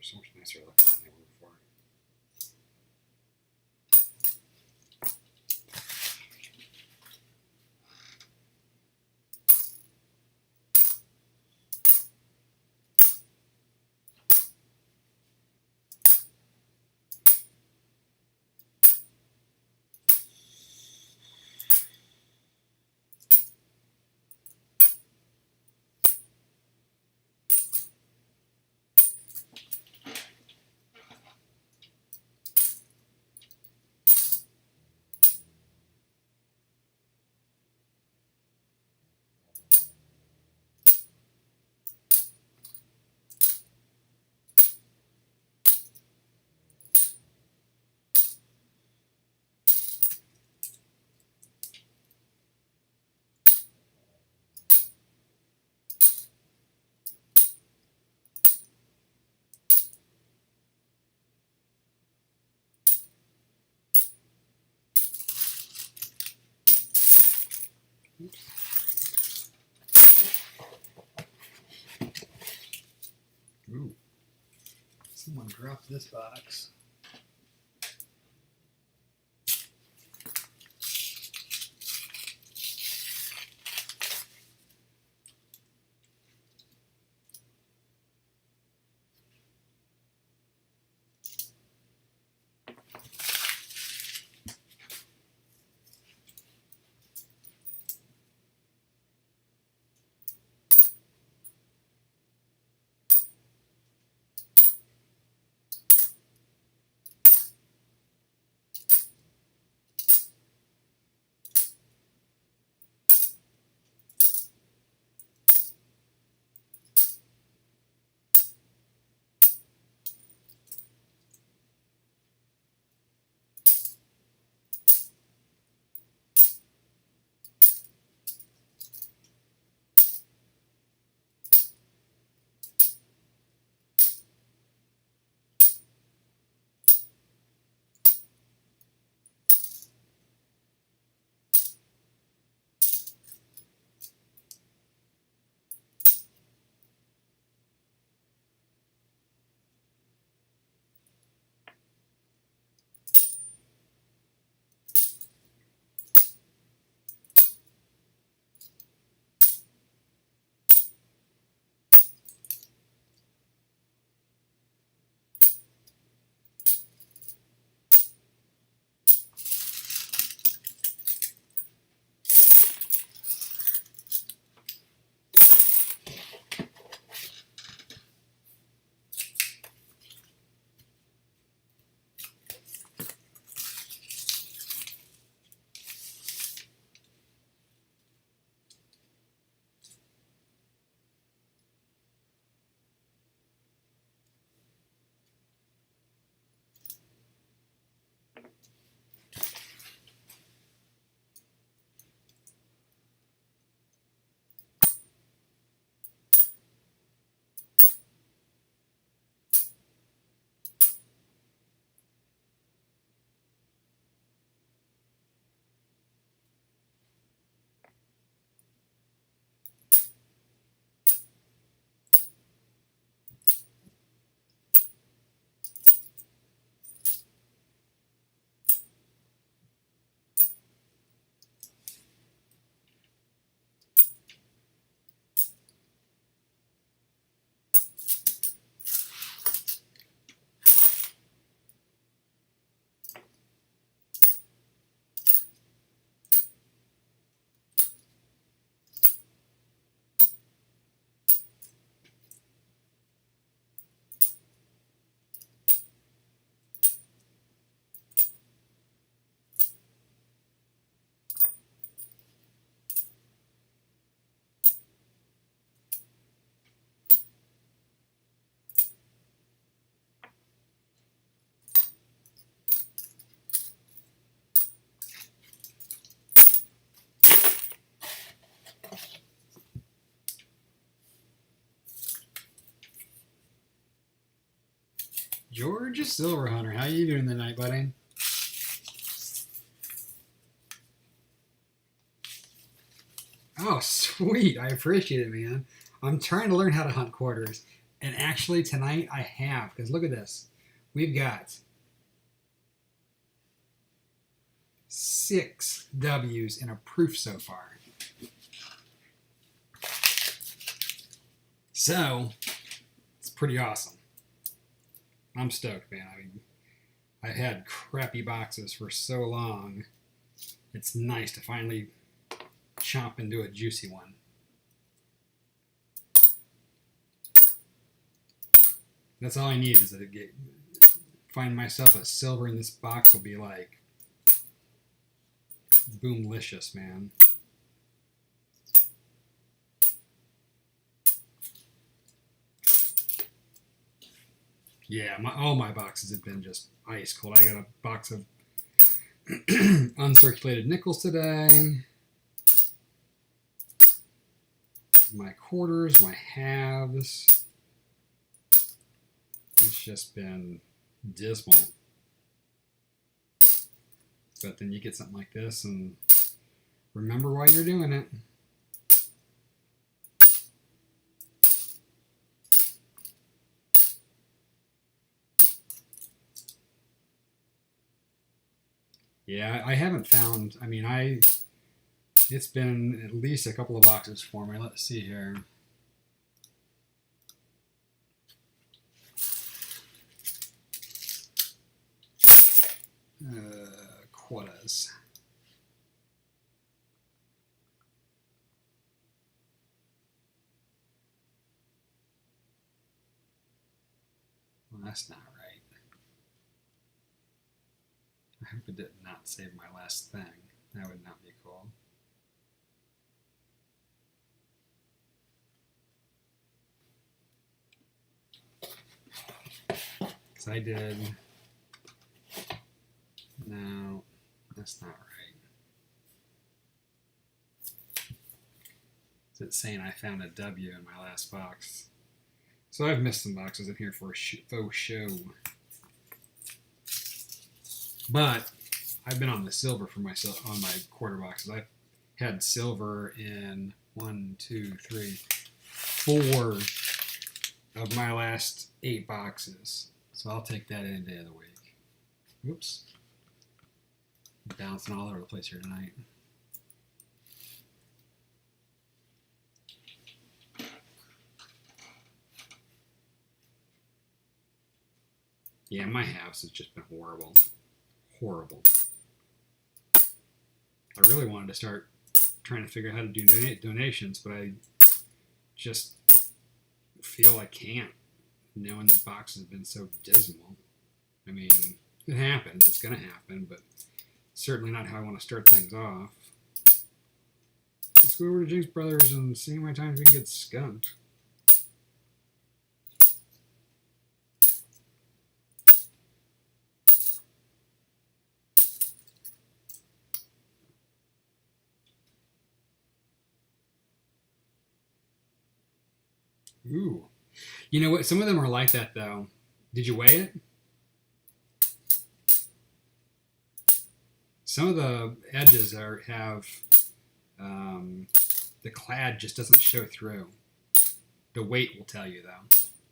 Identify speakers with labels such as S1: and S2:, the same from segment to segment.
S1: so much nicer looking than they were before. Ooh. Someone dropped this box. George Silverhunter, how you doing tonight, buddy? Oh, sweet. I appreciate it, man. I'm trying to learn how to hunt quarters, And actually tonight I have, because look at this. We've got 6 W's in a proof so far. So, it's pretty awesome. I'm stoked, man. I mean, I've had crappy boxes for so long. It's nice to finally chomp into a juicy one. That's all I need is to find myself a silver in this box will be like boomlicious, man. Yeah, all my boxes have been just ice cold. I got a box of uncirculated nickels today. My quarters, my halves. It's just been dismal. But then you get something like this and remember why you're doing it. Yeah, I haven't found, I mean, it's been at least a couple of boxes for me. Let's see here. Quotas. Well, that's not right. I hope it did not save my last thing. That would not be cool. So I did. No, that's not right. It's saying I found a W in my last box. So I've missed some boxes in here for a faux show. But I've been on the silver for myself on my quarter boxes. I've had silver in 1, 2, 3, 4 of my last 8 boxes. So I'll take that any day of the week. Oops. I'm bouncing all over the place here tonight. Yeah, my halves has just been horrible. Horrible. I really wanted to start trying to figure out how to do donations, but I just feel I can't, knowing the box has been so dismal. I mean, it happens. It's going to happen, but certainly not how I want to start things off. Let's go over to Jinx Brothers and see how many times we can get skunked. Ooh. You know what? Some of them are like that, though. Did you weigh it? Some of the edges have the clad just doesn't show through. The weight will tell you, though.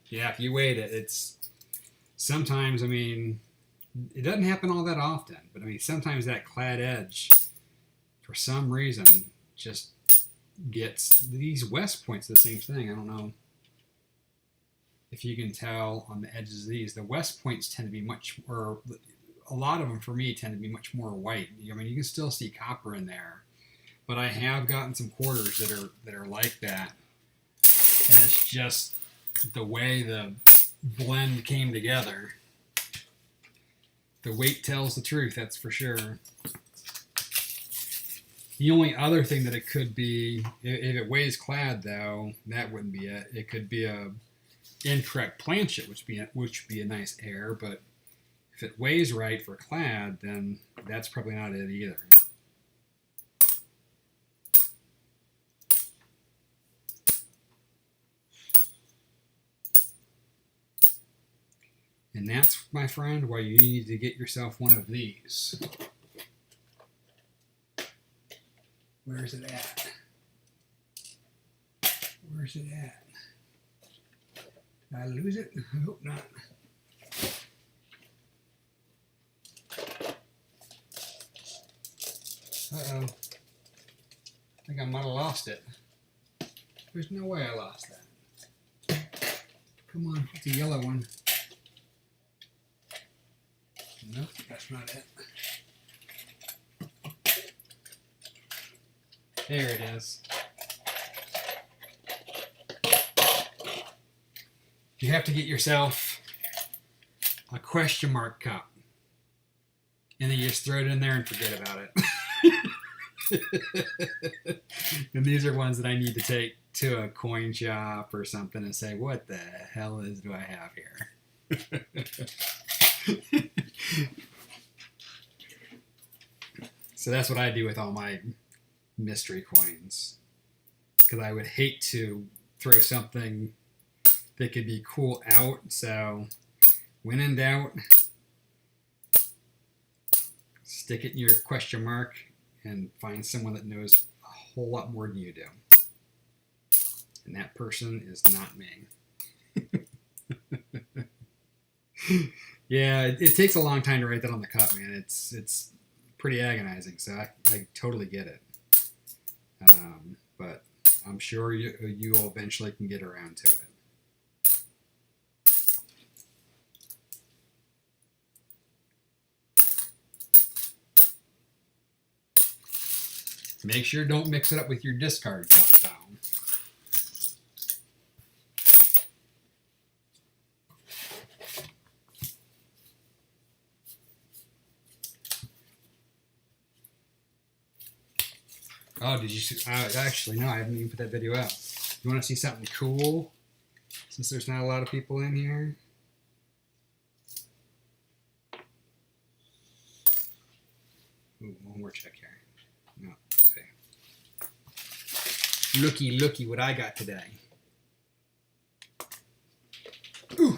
S1: Yeah, if you weighed it, it's sometimes, I mean, it doesn't happen all that often, but I mean, sometimes that clad edge, for some reason, just gets these west points the same thing. I don't know if you can tell on the edges of these. The west points tend to be much, or a lot of them for me tend to be much more white. I mean, you can still see copper in there, but I have gotten some quarters that are like that, and it's just the way the blend came together. The weight tells the truth, that's for sure. The only other thing that it could be, if it weighs clad though, that wouldn't be it. It could be a incorrect planchet, which would be a nice error, but if it weighs right for clad, then that's probably not it either. And that's, my friend, why you need to get yourself one of these. Where's it at? Where's it at? Did I lose it? I hope not. Uh-oh. I think I might have lost it. There's no way I lost that. Come on, it's a yellow one. Nope, that's not it. There it is. You have to get yourself a question mark cup. And then you just throw it in there and forget about it. And these are ones that I need to take to a coin shop or something and say, what the hell do I have here? So that's what I do with all my mystery coins. Because I would hate to throw something that could be cool out. So when in doubt, stick it in your question mark and find someone that knows a whole lot more than you do. And that person is not me. Yeah, it takes a long time to write that on the cup, man. It's pretty agonizing, so I totally get it. But I'm sure you eventually can get around to it. Make sure don't mix it up with your discard cup, though. Oh, did you see? Actually, no, I haven't even put that video out. You want to see something cool? Since there's not a lot of people in here. Ooh, one more check here. No, okay. Looky what I got today. Ooh.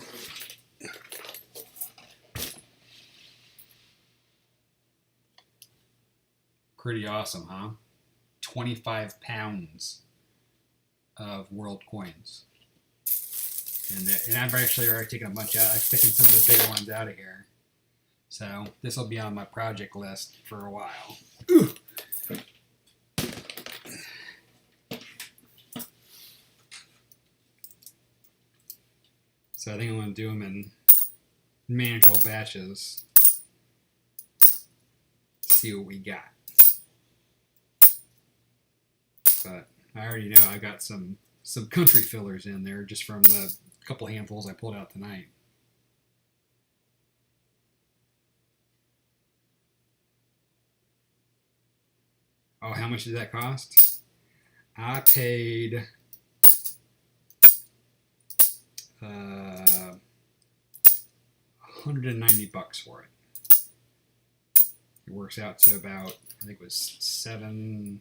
S1: Pretty awesome, huh? 25 pounds of world coins. And I've actually already taken a bunch out. I've taken some of the bigger ones out of here. So this will be on my project list for a while. Ooh. So I think I'm going to do them in manageable batches. See what we got. But I already know I got some country fillers in there just from the couple handfuls I pulled out tonight. Oh, how much did that cost? I paid $190 for it. It works out to about, I think it was seven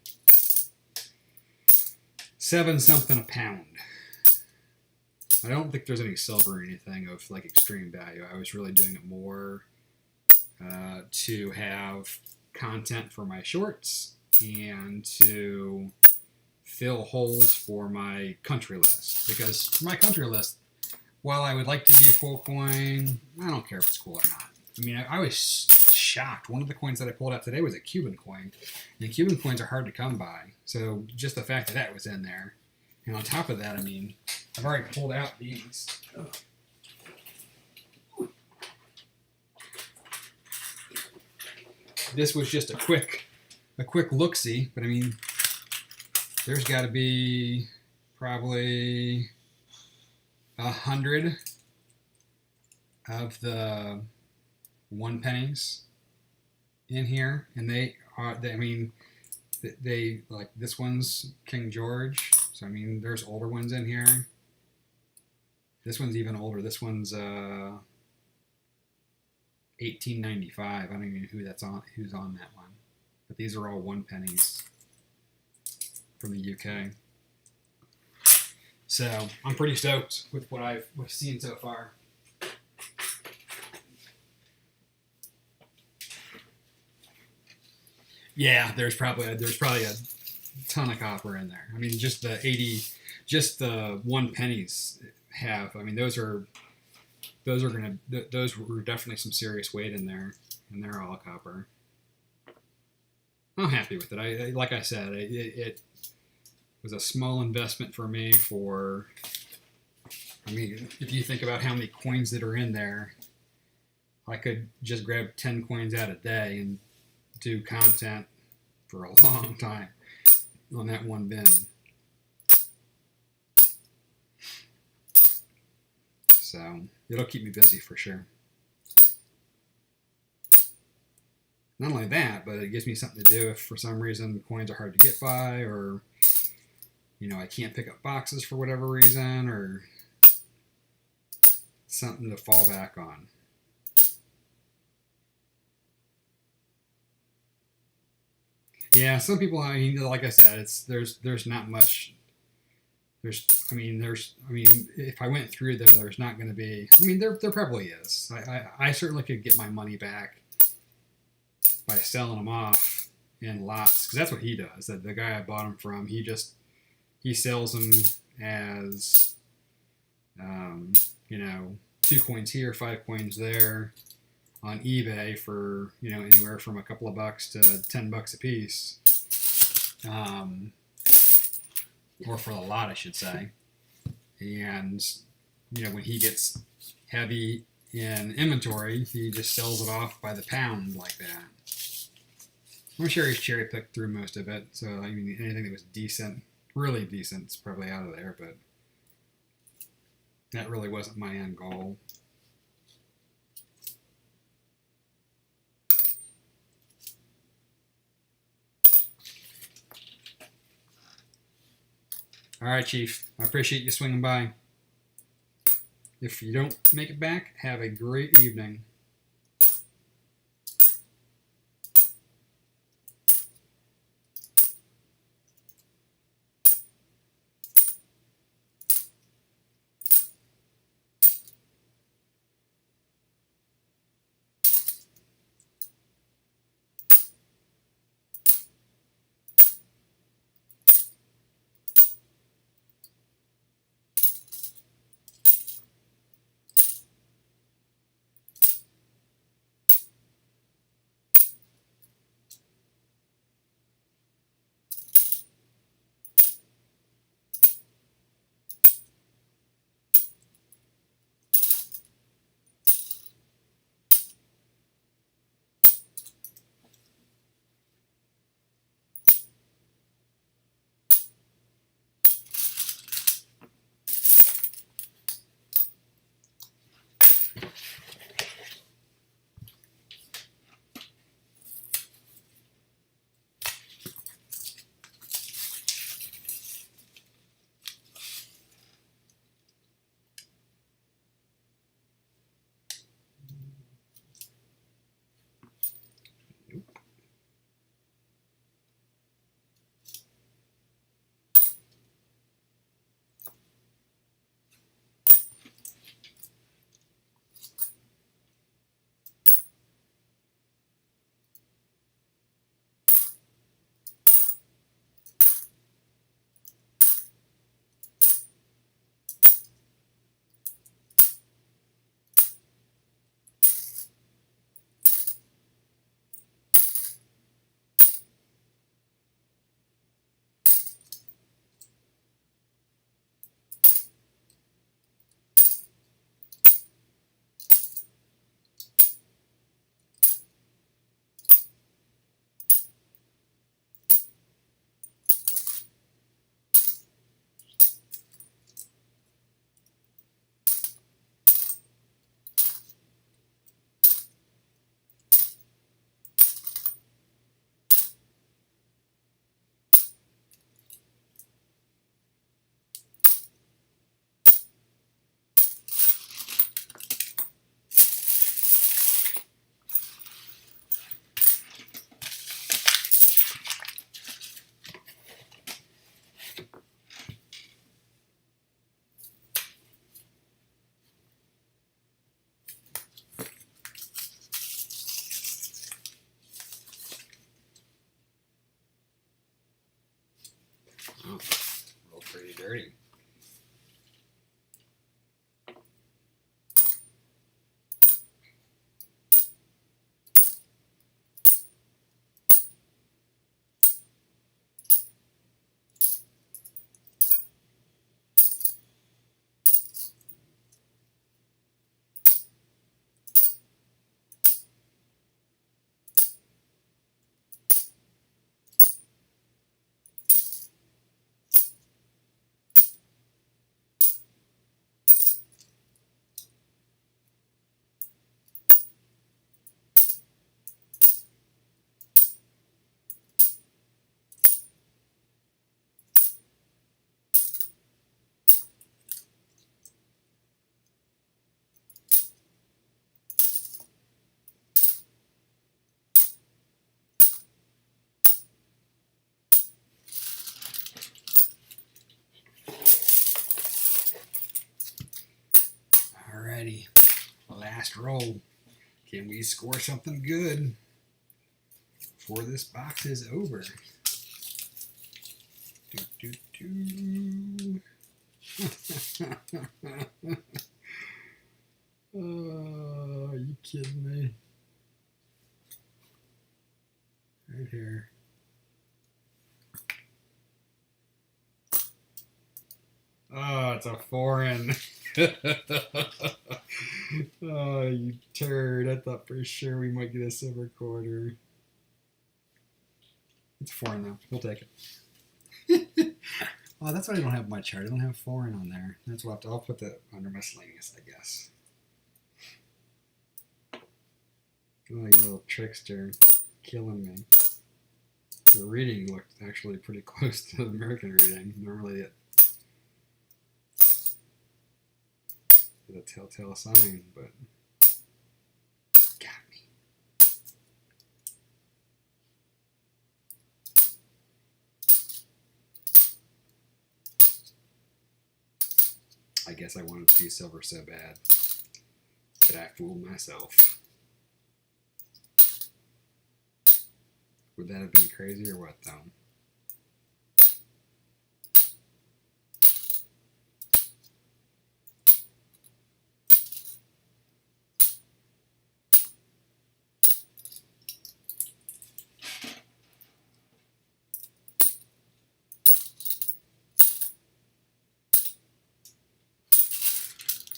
S1: something a pound. I don't think there's any silver or anything of like extreme value. I was really doing it more to have content for my shorts and to fill holes for my country list. Because for my country list, while I would like to be a cool coin, I don't care if it's cool or not. I mean, I was shocked. One of the coins that I pulled out today was a Cuban coin. And Cuban coins are hard to come by. So just the fact that was in there. And on top of that, I mean, I've already pulled out these. This was just a quick look-see. But I mean, there's got to be probably 100 of the 1 pennies in here, and they like, this one's King George, so I mean there's older ones in here. This one's even older. This one's 1895. I don't even know who's on that one, but these are all 1 pennies from the UK. So I'm pretty stoked with what I've seen so far. Yeah, there's probably a ton of copper in there. I mean, just the 1 pennies have. I mean, those were definitely some serious weight in there, and they're all copper. I'm happy with it. Like I said, it was a small investment for me. I mean, if you think about how many coins that are in there, I could just grab 10 coins out a day and do content for a long time on that one bin. So it'll keep me busy for sure. Not only that, but it gives me something to do if for some reason coins are hard to get by, or I can't pick up boxes for whatever reason, or something to fall back on. Yeah, some people, I mean, like I said, there's not much. If I went through there's not going to be. I mean, there probably is. I certainly could get my money back by selling them off in lots, because that's what he does. That the guy I bought them from, he sells them as, 2 coins here, 5 coins there, on eBay for anywhere from a couple of bucks to $10 a piece, or for a lot, I should say. And when he gets heavy in inventory, he just sells it off by the pound like that. I'm sure he's cherry picked through most of it, so I mean anything that was decent, really decent, is probably out of there, but that really wasn't my end goal. All right, Chief. I appreciate you swinging by. If you don't make it back, have a great evening. Alrighty, last roll. Can we score something good before this box is over? Oh, are you kidding me? Right here. Oh, it's a foreign. Oh, you turd. I thought for sure we might get a silver quarter. It's foreign though. We'll take it. Oh, that's why I don't have my chart. I don't have foreign on there. That's what I'll put that under miscellaneous, I guess. Oh, you little trickster. Killing me. The reading looked actually pretty close to the American reading. Normally it is a telltale sign, but got me. I guess I wanted to be silver so bad, but I fooled myself. Would that have been crazy or what, though?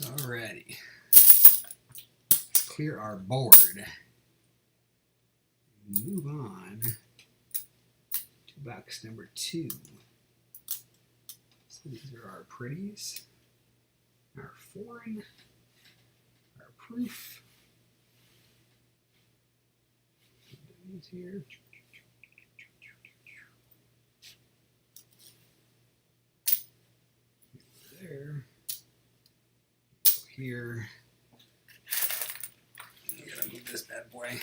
S1: Alrighty. Let's clear our board. Move on to box number 2. So these are our pretties, our foreign, our proof. These here. There. Here. I'm gonna move this bad boy.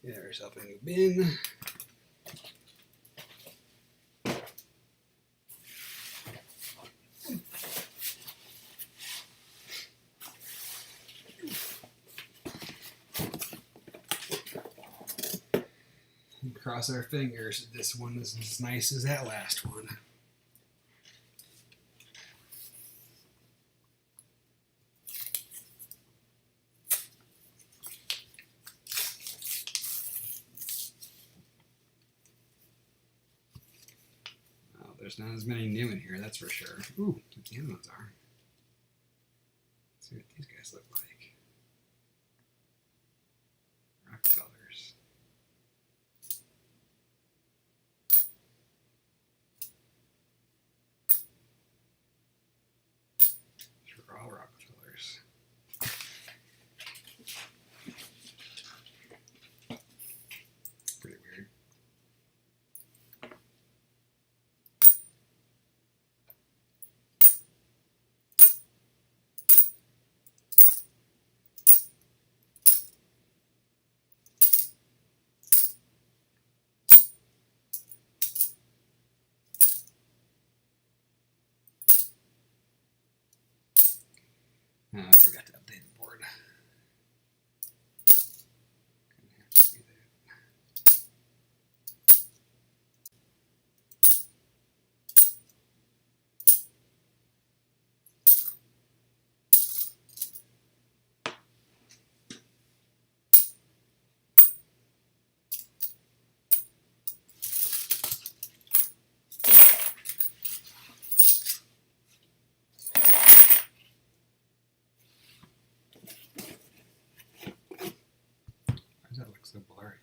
S1: Get ourselves a new bin. Cross our fingers that this one is as nice as that last one. Oh, there's not as many new in here, that's for sure. Ooh, the can ones are. Let's see what these guys look like. Rockefellers. All Rockefellers. Pretty weird. I forgot to update the board. Gonna have to do that. Why does that look so blurry?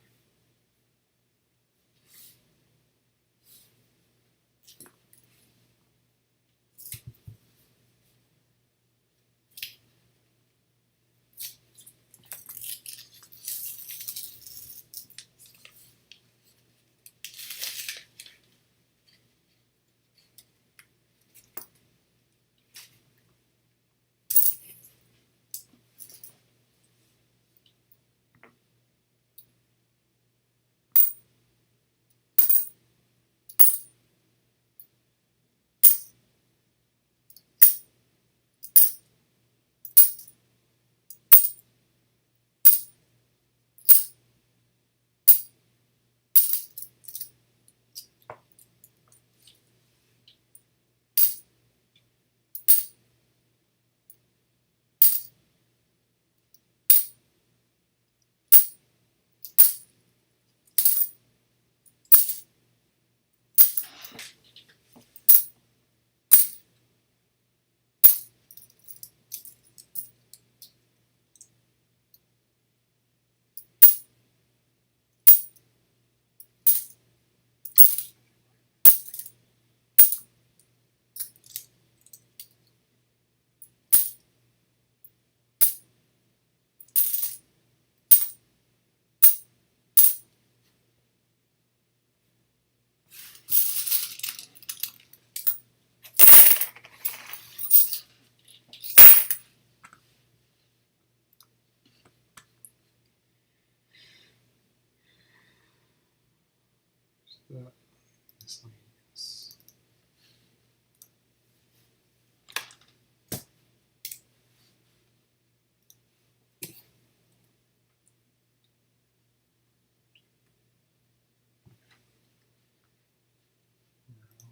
S1: Miscellaneous.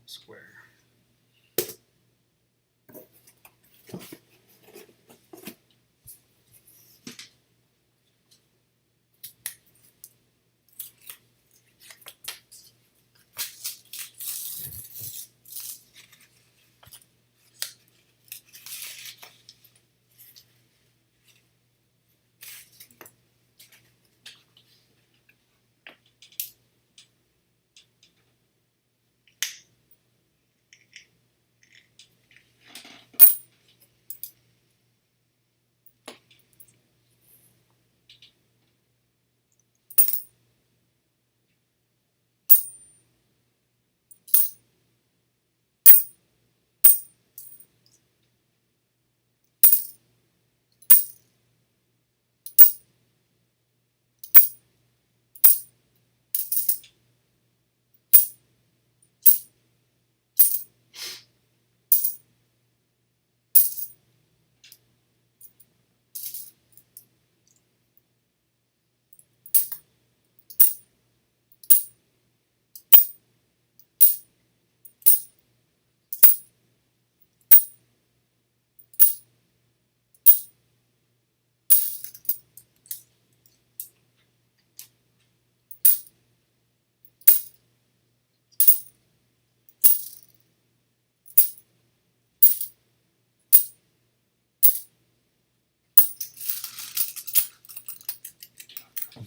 S1: Square.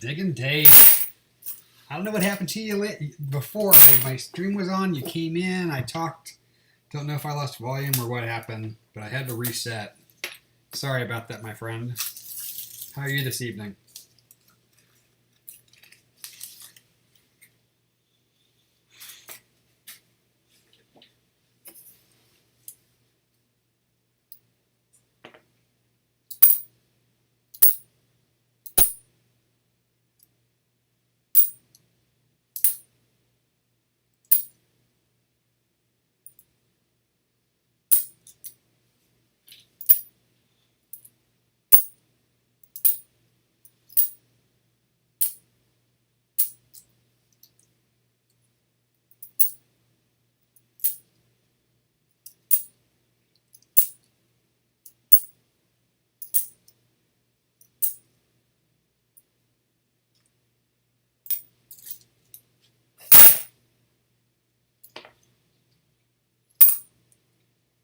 S1: Nic-A-Date. I don't know what happened to you before. My stream was on. You came in. I talked. Don't know if I lost volume or what happened, but I had to reset. Sorry about that, my friend. How are you this evening?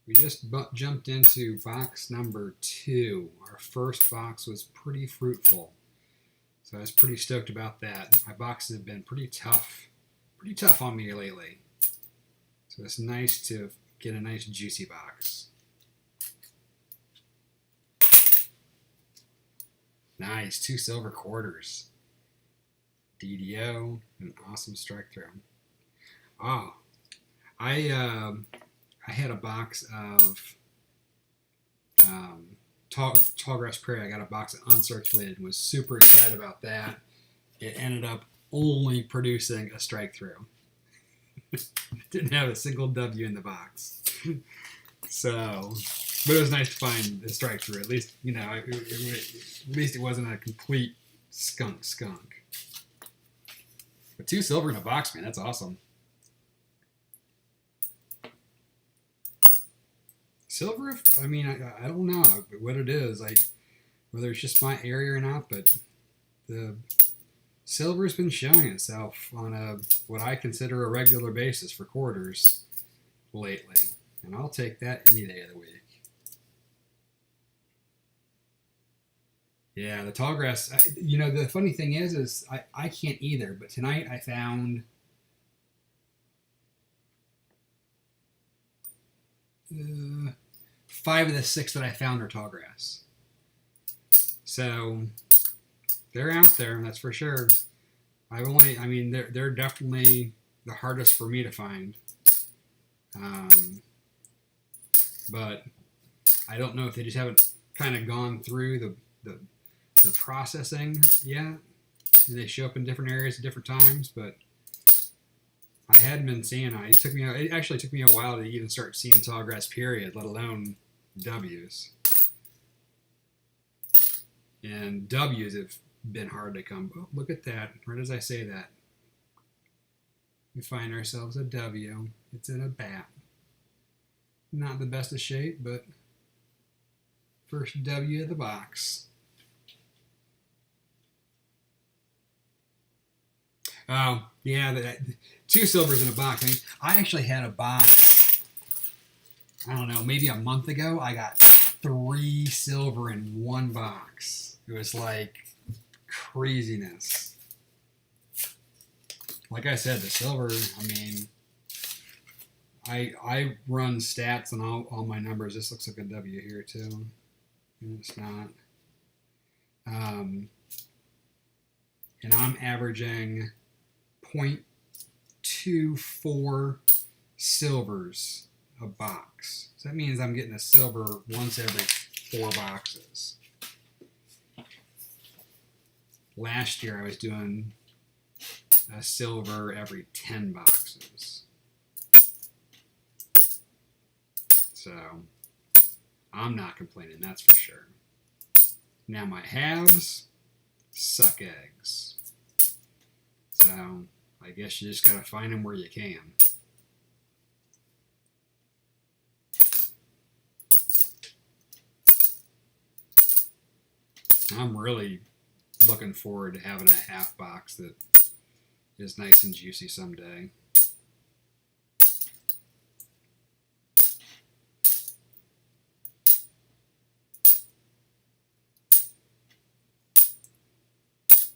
S1: We just jumped into box number 2. Our first box was pretty fruitful, so I was pretty stoked about that. My boxes have been pretty tough on me lately, so it's nice to get a nice juicy box. Nice, 2 silver quarters. DDO, an awesome strike throw. Oh, I had a box of Tallgrass Prairie. I got a box of uncirculated and was super excited about that. It ended up only producing a strike through. Didn't have a single W in the box. So, but it was nice to find the strike through. At least, you know, at least it wasn't a complete skunk. But 2 silver in a box, man, that's awesome. Silver, I mean, I don't know what it is, like whether it's just my area or not, but the silver's been showing itself on what I consider a regular basis for quarters lately, and I'll take that any day of the week. Yeah, the tallgrass. You know, the funny thing is I can't either. But tonight I found 5 of the 6 that I found are tallgrass. So they're out there, that's for sure. I mean, they're definitely the hardest for me to find. But I don't know if they just haven't kind of gone through the processing yet. And they show up in different areas at different times, but I hadn't been seeing it. It actually took me a while to even start seeing tall grass period, let alone W's. And W's have been hard to come. Oh, look at that. Right as I say that, we find ourselves a W. It's in a bat. Not the best of shape, but first W of the box. Oh, yeah, 2 silvers in a box. I mean, I actually had a box, I don't know, maybe a month ago. I got 3 silver in one box. It was like craziness. Like I said, the silver, I mean, I run stats on all my numbers. This looks like a W here too. It's not. And I'm averaging 0.24 silvers a box. So that means I'm getting a silver once every 4 boxes. Last year I was doing a silver every 10 boxes. So I'm not complaining, that's for sure. Now my halves suck eggs. So I guess you just gotta find them where you can. I'm really looking forward to having a half box that is nice and juicy someday.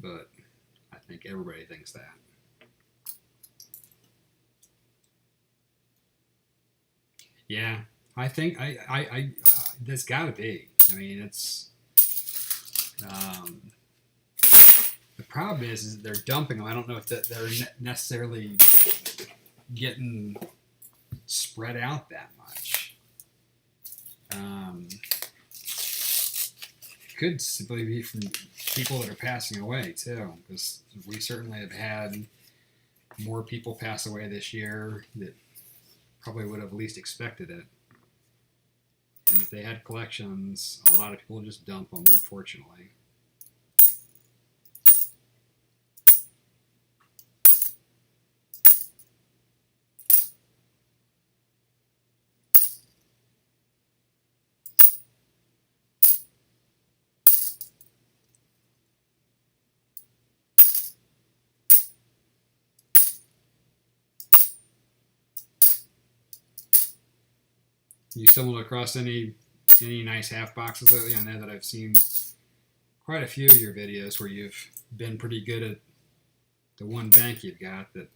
S1: But I think everybody thinks that. Yeah, I think there's got to be. I mean, it's the problem is they're dumping them. I don't know if they're necessarily getting spread out that much. Could simply be from people that are passing away too, because we certainly have had more people pass away this year that probably would have least expected it. And if they had collections, a lot of people just dump them, unfortunately. You stumbled across any nice half boxes lately? I know that I've seen quite a few of your videos where you've been pretty good at the one bank you've got that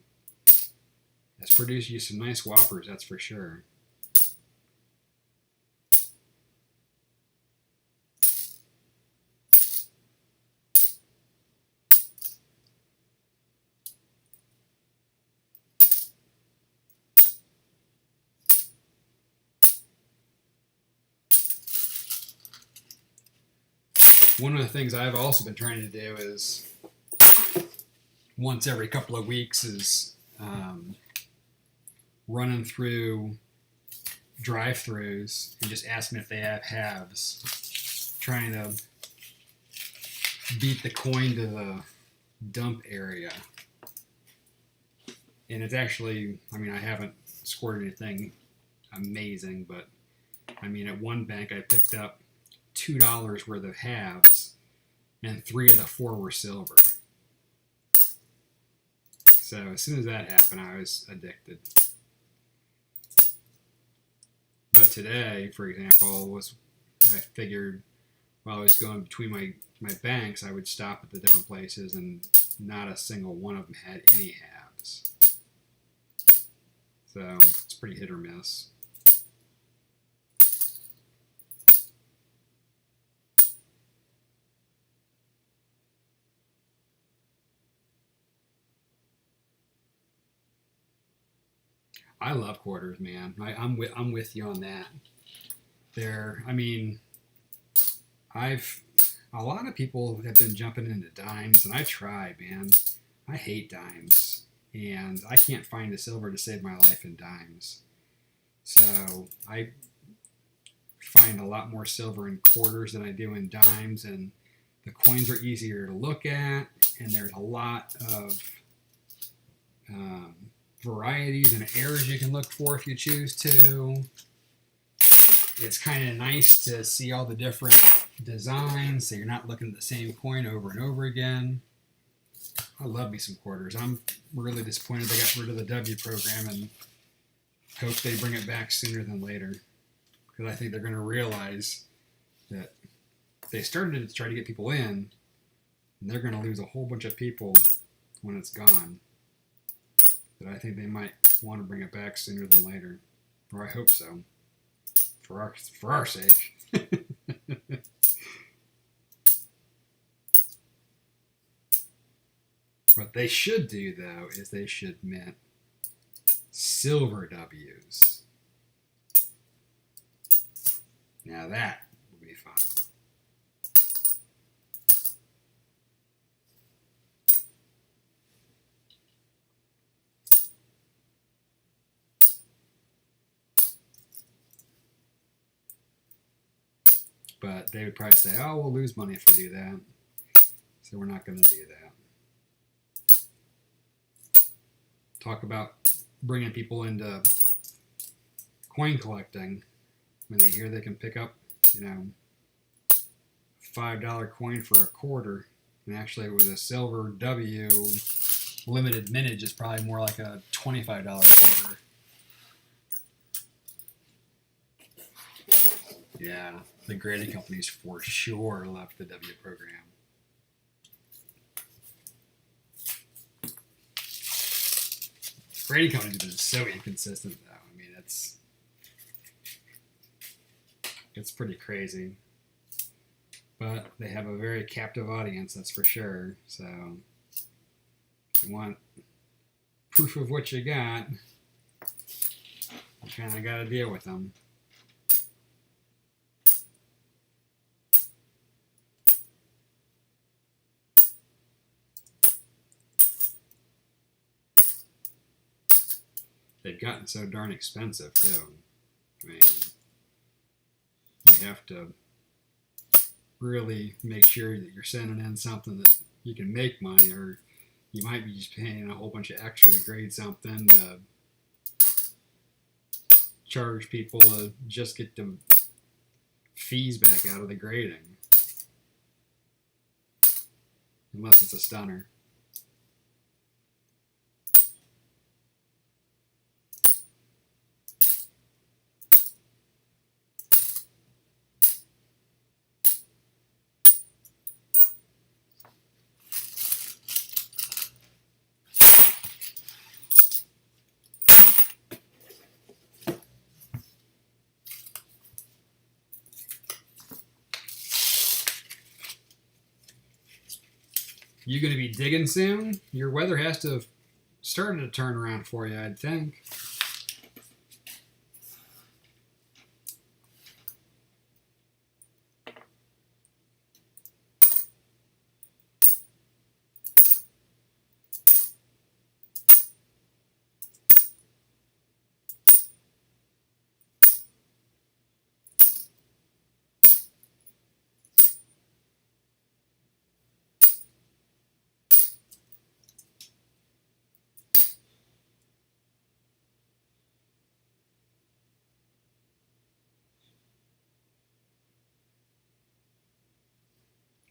S1: has produced you some nice whoppers, that's for sure. One of the things I've also been trying to do is once every couple of weeks is running through drive-thrus and just asking if they have halves, trying to beat the coin to the dump area. And it's actually, I mean, I haven't scored anything amazing, but I mean, at one bank I picked up $2 worth of halves, and 3 of the 4 were silver. So as soon as that happened, I was addicted. But today, for example, I figured while I was going between my banks, I would stop at the different places, and not a single one of them had any halves. So it's pretty hit or miss. I love quarters, man. I'm with you on that. I mean, a lot of people have been jumping into dimes, and I tried, man. I hate dimes. and I can't find the silver to save my life in dimes. So I find a lot more silver in quarters than I do in dimes, and the coins are easier to look at, and there's a lot of varieties and errors you can look for if you choose to. It's kind of nice to see all the different designs, so you're not looking at the same coin over and over again. I love me some quarters. I'm really disappointed they got rid of the W program, and hope they bring it back sooner than later, because I think they're going to realize that they started to try to get people in, and they're going to lose a whole bunch of people when it's gone. But I think they might want to bring it back sooner than later, or I hope so, for our sake. What they should do, though, is they should mint silver W's. Now that would be fun. But they would probably say, oh, we'll lose money if we do that. So we're not going to do that. Talk about bringing people into coin collecting when they hear they can pick up, you know, $5 coin for a quarter. And actually with a silver W, limited mintage is probably more like a $25 quarter. Yeah, the grading companies for sure left the W program. Grading companies have been so inconsistent, though. I mean, it's pretty crazy. But they have a very captive audience, that's for sure. So if you want proof of what you got, you kind of got to deal with them. They've gotten so darn expensive, too. I mean, you have to really make sure that you're sending in something that you can make money, or you might be just paying a whole bunch of extra to grade something to charge people to just get the fees back out of the grading. Unless it's a stunner. You going to be digging soon? Your weather has to have started to turn around for you, I'd think.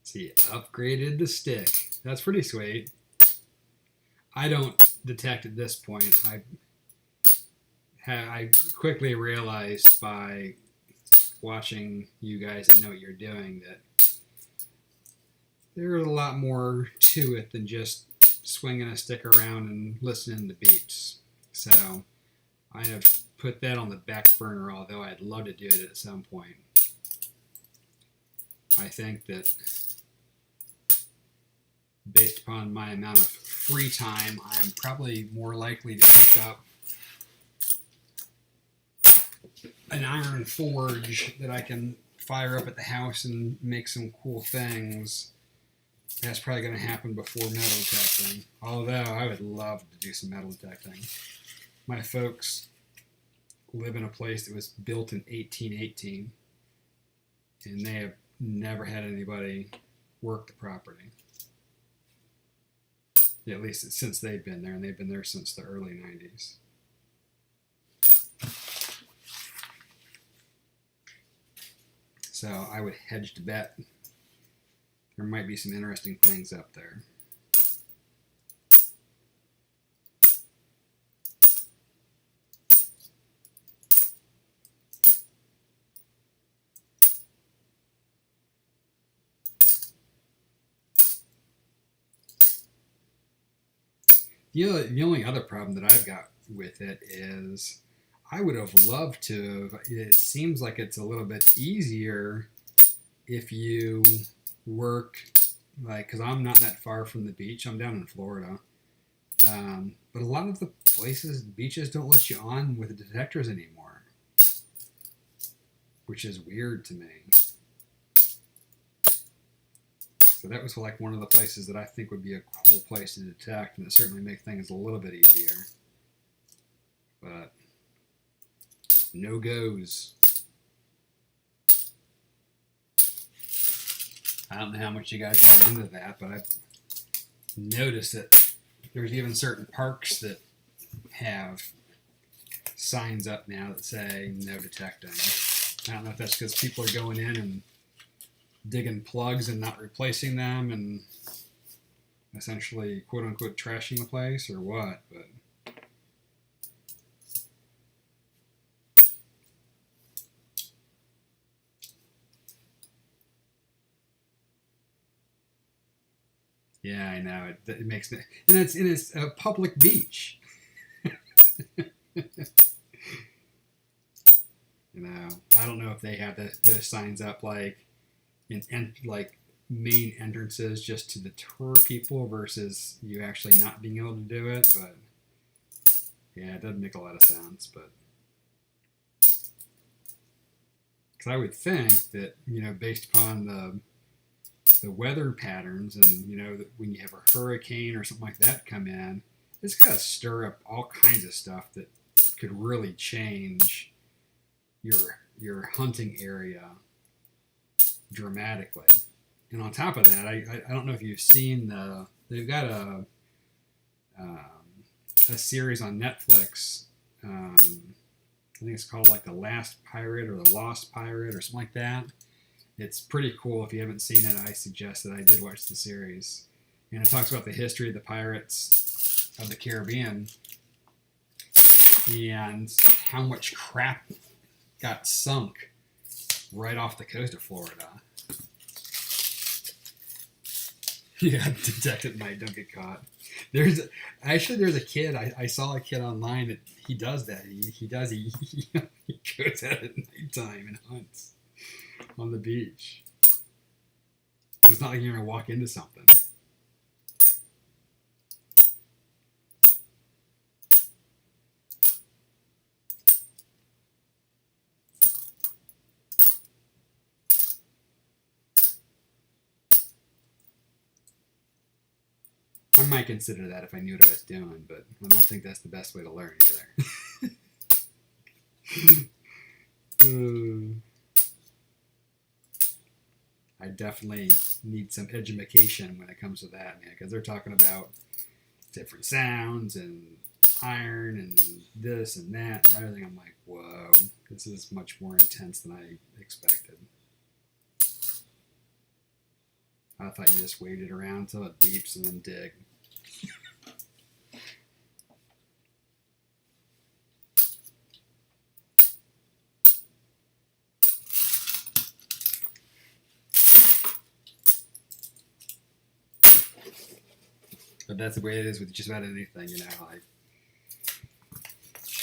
S1: See, upgraded the stick. That's pretty sweet. I don't detect at this point. I quickly realized by watching you guys that know what you're doing that there's a lot more to it than just swinging a stick around and listening to beeps. So I have put that on the back burner, although I'd love to do it at some point. I think that based upon my amount of free time, I am probably more likely to pick up an iron forge that I can fire up at the house and make some cool things That's probably going to happen before metal detecting. Although I would love to do some metal detecting. My folks live in a place that was built in 1818, and they have never had anybody work the property. Yeah, at least since they've been there, and they've been there since the early 90s. So I would hedge to bet there might be some interesting things up there. The only other problem that I've got with it is I would have loved to. It seems like it's a little bit easier if you work, like, because I'm not that far from the beach. I'm down in Florida. But a lot of the beaches don't let you on with the detectors anymore, which is weird to me. So that was like one of the places that I think would be a cool place to detect, and it certainly make things a little bit easier. But no goes. I don't know how much you guys got into that, but I've noticed that there's even certain parks that have signs up now that say no detecting. I don't know if that's because people are going in and digging plugs and not replacing them and essentially quote unquote trashing the place or what, but yeah, I know it makes it, and it's a public beach. You know, I don't know if they have the signs up like like main entrances just to deter people versus you actually not being able to do it, but yeah, it doesn't make a lot of sense. But because I would think that, you know, based upon the weather patterns and, you know, that when you have a hurricane or something like that come in, it's got to stir up all kinds of stuff that could really change your hunting area dramatically. And on top of that, I don't know if you've seen they've got a series on Netflix. I think it's called like The Last Pirate or The Lost Pirate or something like that. It's pretty cool. If you haven't seen it, I suggest that. I did watch the series. And it talks about the history of the pirates of the Caribbean and how much crap got sunk right off the coast of Florida. Yeah, detect at night, don't get caught. There's a kid. I saw a kid online that he does that. He goes out at nighttime and hunts on the beach. So it's not like you're gonna walk into something. I might consider that if I knew what I was doing, but I don't think that's the best way to learn either. I definitely need some education when it comes to that, man, because they're talking about different sounds and iron and this and that and everything. I'm like, whoa, this is much more intense than I expected. I thought you just waited around until it beeps and then dig. But that's the way it is with just about anything, you know. Like,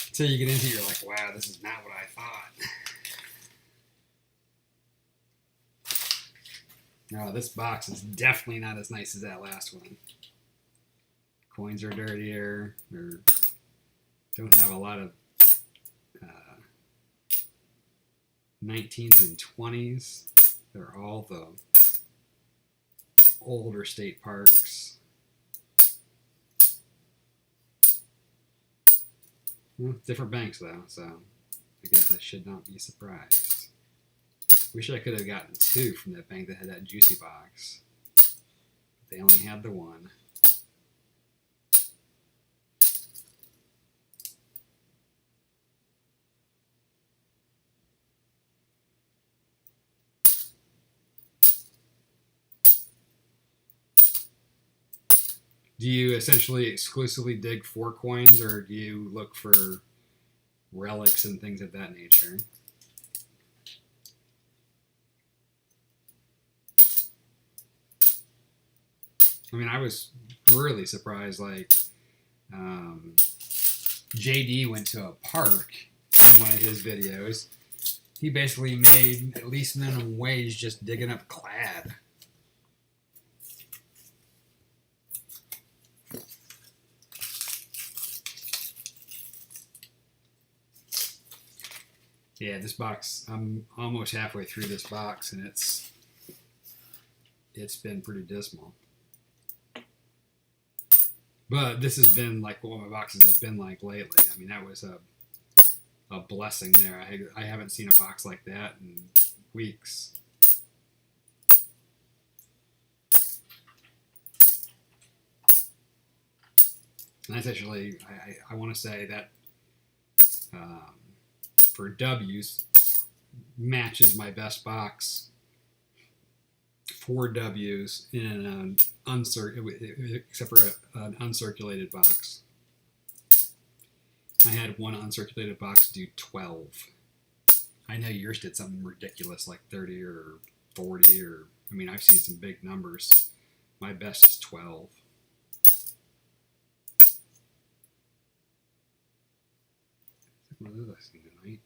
S1: until you get into it, you're like, wow, this is not what I thought. No, this box is definitely not as nice as that last one. Coins are dirtier. Or don't have a lot of 19s and 20s. They're all the older state parks. Well, different banks though, so I guess I should not be surprised. Wish I could have gotten 2 from that bank that had that juicy box. But they only had the 1. Do you essentially exclusively dig for coins, or do you look for relics and things of that nature? I mean, I was really surprised, like, JD went to a park in one of his videos. He basically made at least minimum wage just digging up clad. Yeah, this box, I'm almost halfway through this box, and it's been pretty dismal. But this has been like what my boxes have been like lately. I mean, that was a blessing there. I haven't seen a box like that in weeks. And that's actually, I want to say that for W's, matches my best box. 4 W's in an except for an uncirculated box. I had one uncirculated box do 12. I know yours did something ridiculous like 30 or 40 or, I mean, I've seen some big numbers. My best is 12. What is this thing tonight?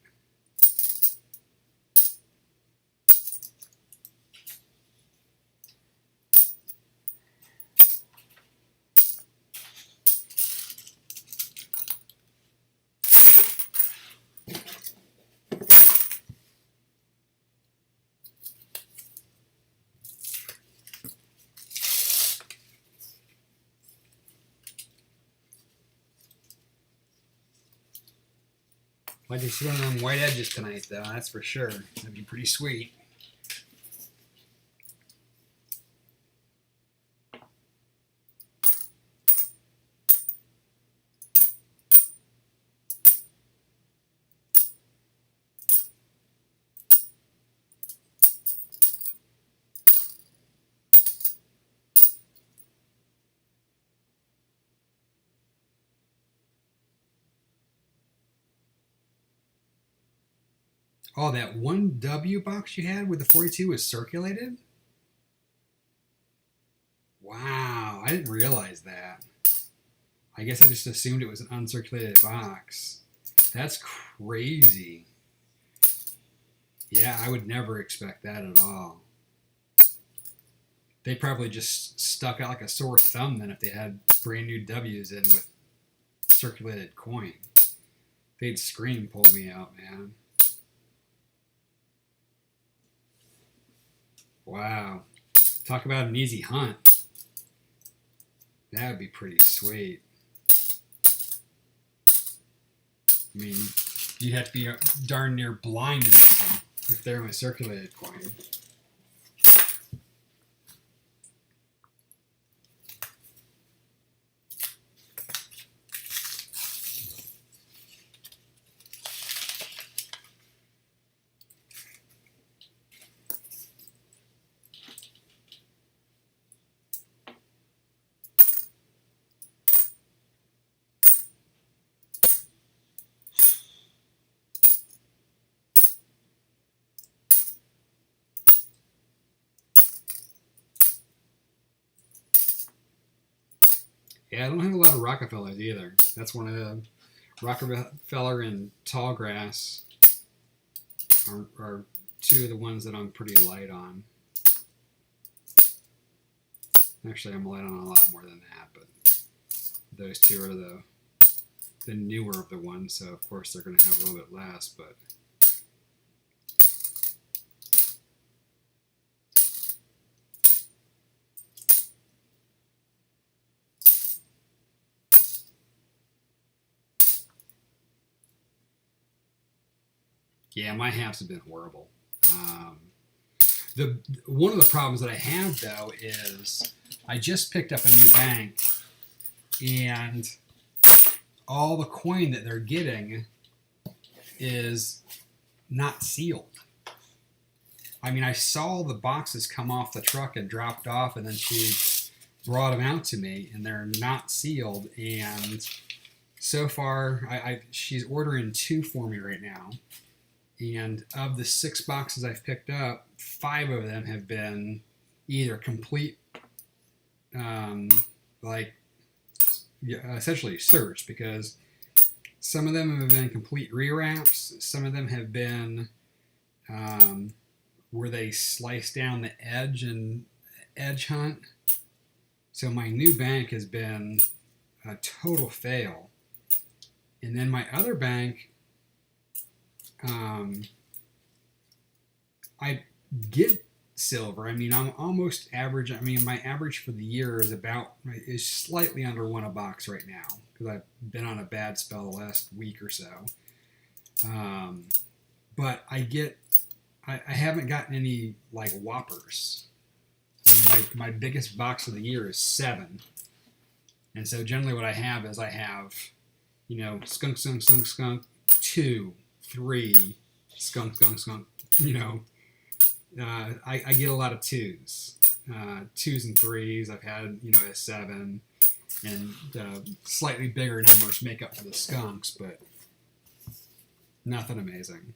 S1: Like to see one of them white edges tonight, though, that's for sure. That'd be pretty sweet. Oh, that 1W box you had with the 42 was circulated? Wow, I didn't realize that. I guess I just assumed it was an uncirculated box. That's crazy. Yeah, I would never expect that at all. They probably just stuck out like a sore thumb then if they had brand new W's in with circulated coin. They'd scream, pull me out, man. Wow. Talk about an easy hunt. That would be pretty sweet. I mean, you'd have to be darn near blind to miss them if they're in a circulated coin. Yeah, I don't have a lot of Rockefellers either. That's one of the Rockefeller and Tallgrass are 2 of the ones that I'm pretty light on. Actually, I'm light on a lot more than that, but those 2 are the newer of the ones, so of course they're going to have a little bit less, but Yeah, my halves have been horrible. One of the problems that I have though is I just picked up a new bank, and all the coin that they're getting is not sealed. I mean, I saw the boxes come off the truck and dropped off, and then she brought them out to me, and they're not sealed. And so far, she's ordering 2 for me right now. And of the 6 boxes I've picked up, 5 of them have been either complete, essentially searched, because some of them have been complete rewraps. Some of them have been where they slice down the edge and edge hunt. So my new bank has been a total fail. And then my other bank, I get silver. I mean, I'm almost average. I mean, my average for the year is slightly under 1 a box right now, because I've been on a bad spell the last week or so. But I haven't gotten any like whoppers. I mean, my biggest box of the year is 7. And so generally what I have is skunk, 2, 3, skunk, I get a lot of 2s. 2s and 3s. I've had, a 7. And slightly bigger numbers make up for the skunks, but nothing amazing.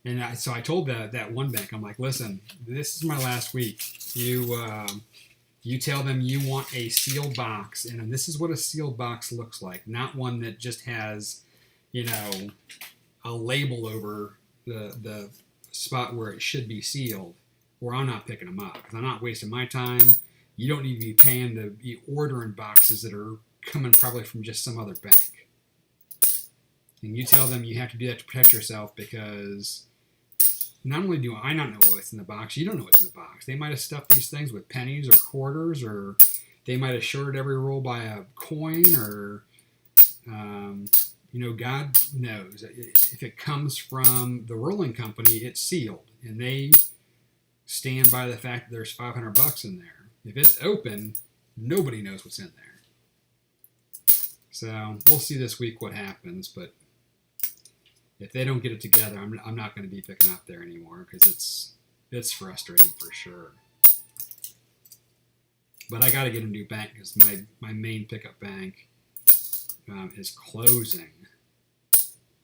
S1: And so I told that one bank, I'm like, listen, this is my last week. You tell them you want a sealed box, and this is what a sealed box looks like, not one that just has, a label over the spot where it should be sealed, or I'm not picking them up, because I'm not wasting my time. You don't need to be paying to be ordering boxes that are coming probably from just some other bank. And you tell them you have to do that to protect yourself, because not only do I not know what's in the box, you don't know what's in the box. They might have stuffed these things with pennies or quarters, or they might have shorted every roll by a coin, or, God knows. If it comes from the rolling company, it's sealed, and they stand by the fact that there's $500 in there. If it's open, nobody knows what's in there. So we'll see this week what happens, but if they don't get it together, I'm not going to be picking up there anymore, because it's frustrating for sure. But I got to get a new bank, because my main pickup bank is closing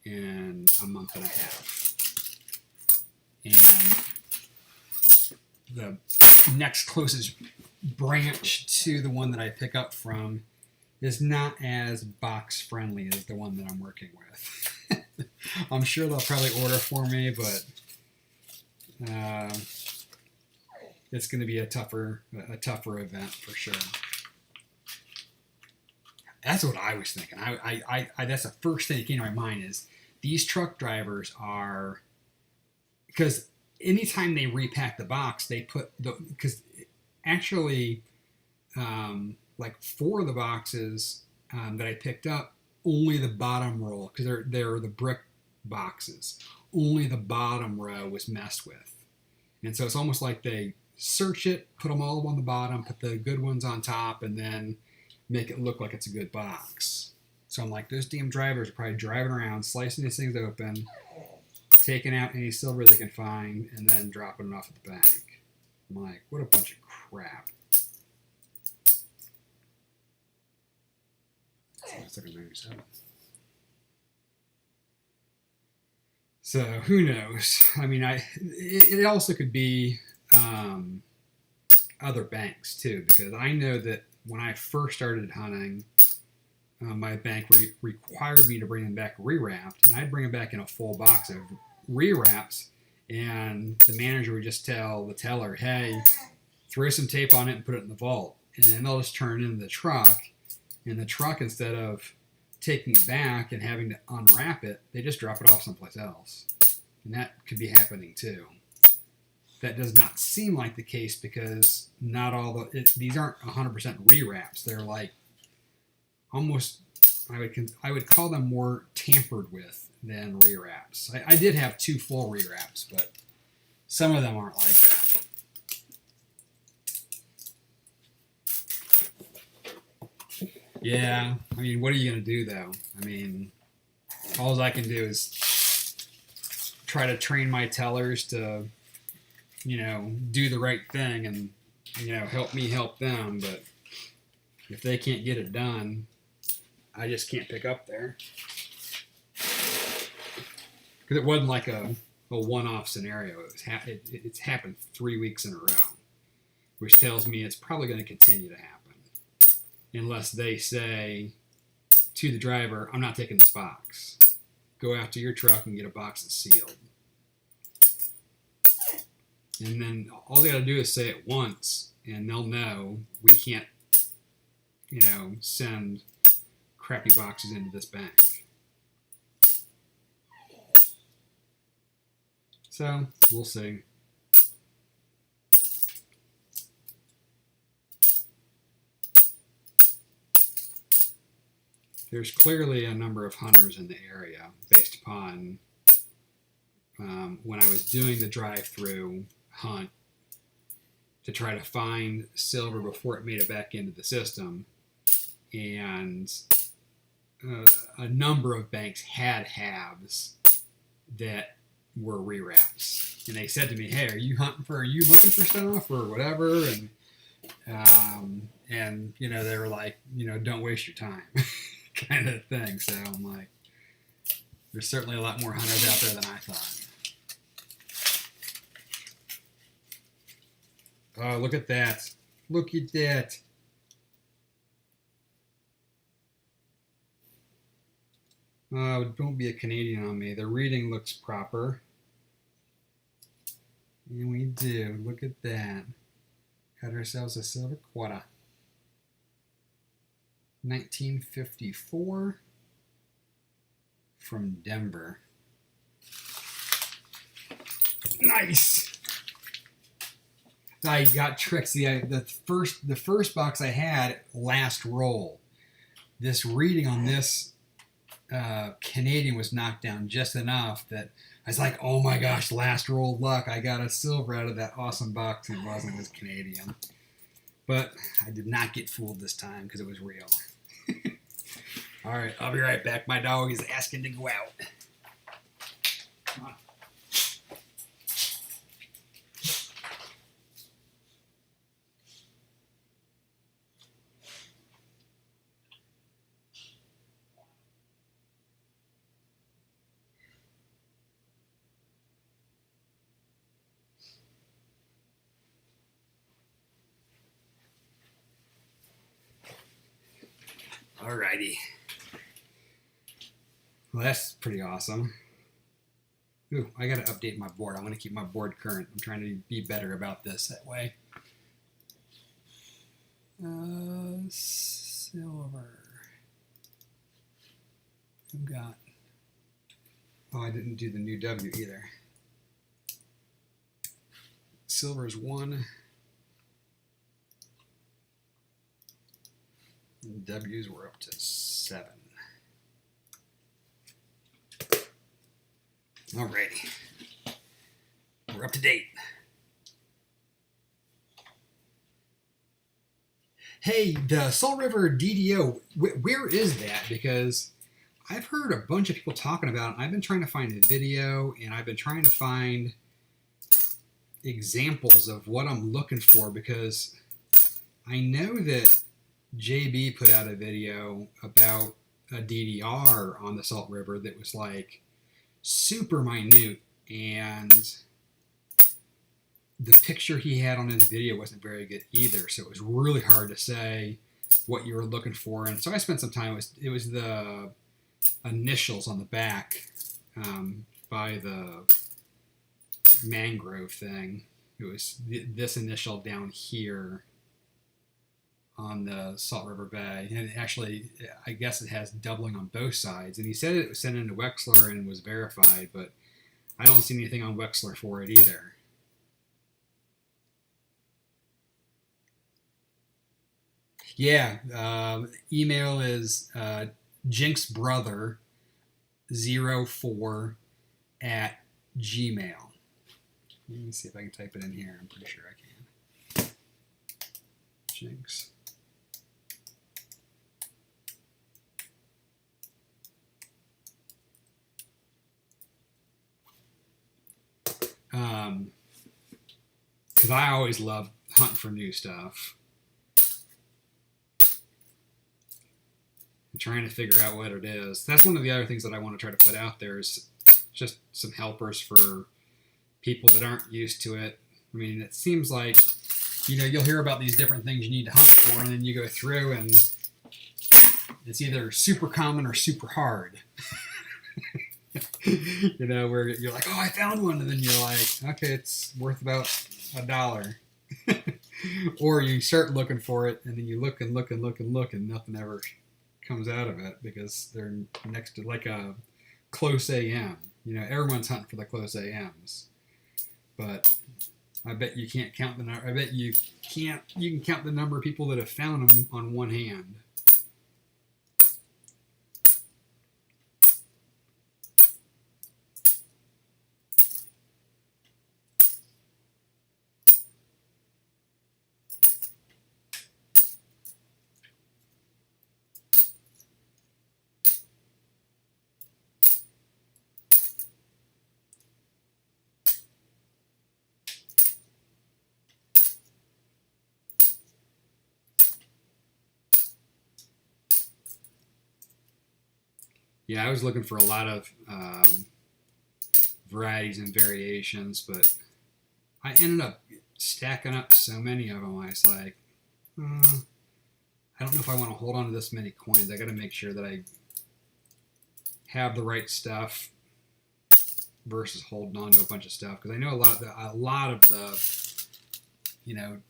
S1: in a month and a half. And the next closest branch to the one that I pick up from is not as box friendly as the one that I'm working with. I'm sure they'll probably order for me, but it's going to be a tougher event for sure. That's what I was thinking. I that's the first thing that came to my mind is these truck drivers are, because anytime they repack the box, they put because actually like 4 of the boxes that I picked up, only the bottom roll, because they're the brick boxes, only the bottom row was messed with. And so it's almost like they search it, put them all on the bottom, put the good ones on top, and then make it look like it's a good box. So I'm like, those damn drivers are probably driving around, slicing these things open, taking out any silver they can find, and then dropping it off at the bank. I'm like, what a bunch of crap. So who knows? I mean, it also could be other banks too, because I know that when I first started hunting, my bank required me to bring them back rewrapped, and I'd bring them back in a full box of rewraps, and the manager would just tell the teller, hey, throw some tape on it and put it in the vault, and then they'll just turn it into the truck, and the truck, instead of taking it back and having to unwrap it, they just drop it off someplace else. And that could be happening too. That does not seem like the case, because not all these aren't 100% rewraps. They're like almost I would call them more tampered with than rewraps. I did have 2 full rewraps, but some of them aren't like that. Yeah, I mean, what are you going to do, though? I mean, all I can do is try to train my tellers to, you know, do the right thing and, you know, help me help them. But if they can't get it done, I just can't pick up there. Because it wasn't like a one-off scenario. It's happened 3 weeks in a row, which tells me it's probably going to continue to happen. Unless they say to the driver, I'm not taking this box. Go out to your truck and get a box that's sealed. And then all they got to do is say it once, and they'll know we can't, you know, send crappy boxes into this bank. So, we'll see. There's clearly a number of hunters in the area based upon when I was doing the drive-through hunt to try to find silver before it made it back into the system. And a number of banks had halves that were rewraps. And they said to me, hey, are you looking for stuff or whatever? And you know, they were like, you know, don't waste your time. Kind of thing. So I'm like, there's certainly a lot more hunters out there than I thought. Oh, look at that. Look at that. Oh, don't be a Canadian on me. The reading looks proper. And we do. Look at that. Got ourselves a silver quarter. 1954 from Denver. Nice. I got tricked. See, the first box I had last roll. This reading on this Canadian was knocked down just enough that I was like, oh my gosh, last roll luck. I got a silver out of that awesome box, and it wasn't. It was Canadian. But I did not get fooled this time because it was real. All right, I'll be right back. My dog is asking to go out. Come on. Alrighty. Well, that's pretty awesome. Ooh, I gotta update my board. I want to keep my board current. I'm trying to be better about this that way. Silver. I've got. Oh, I didn't do the new W either. Silver is 1. And W's were up to 7. Alrighty. We're up to date. Hey, the Salt River DDO, where is that? Because I've heard a bunch of people talking about it. I've been trying to find a video, and I've been trying to find examples of what I'm looking for, because I know that JB put out a video about a DDR on the Salt River that was like super minute, and the picture he had on his video wasn't very good either, so it was really hard to say what you were looking for. And so I spent some time, it was the initials on the back by the mangrove thing. It was this initial down here on the Salt River Bay, and actually, I guess it has doubling on both sides. And he said it was sent into Wexler and was verified, but I don't see anything on Wexler for it either. Yeah, email is jinxbrother04@gmail. Let me see if I can type it in here. I'm pretty sure I can. Jinx. Because I always love hunting for new stuff. And trying to figure out what it is. That's one of the other things that I want to try to put out there is just some helpers for people that aren't used to it. I mean, it seems like, you know, you'll hear about these different things you need to hunt for, and then you go through and it's either super common or super hard. You know, where you're like, oh, I found one, and then you're like, okay, it's worth about $1. Or you start looking for it, and then you look and look and look and look, and nothing ever comes out of it because they're next to like a close AM. You know, everyone's hunting for the close AMs, but I bet you can't count the number. I bet you can count the number of people that have found them on one hand. Yeah, I was looking for a lot of varieties and variations, but I ended up stacking up so many of them. I was like, I don't know if I want to hold on to this many coins. I got to make sure that I have the right stuff versus holding on to a bunch of stuff, because I know a lot of the, you know,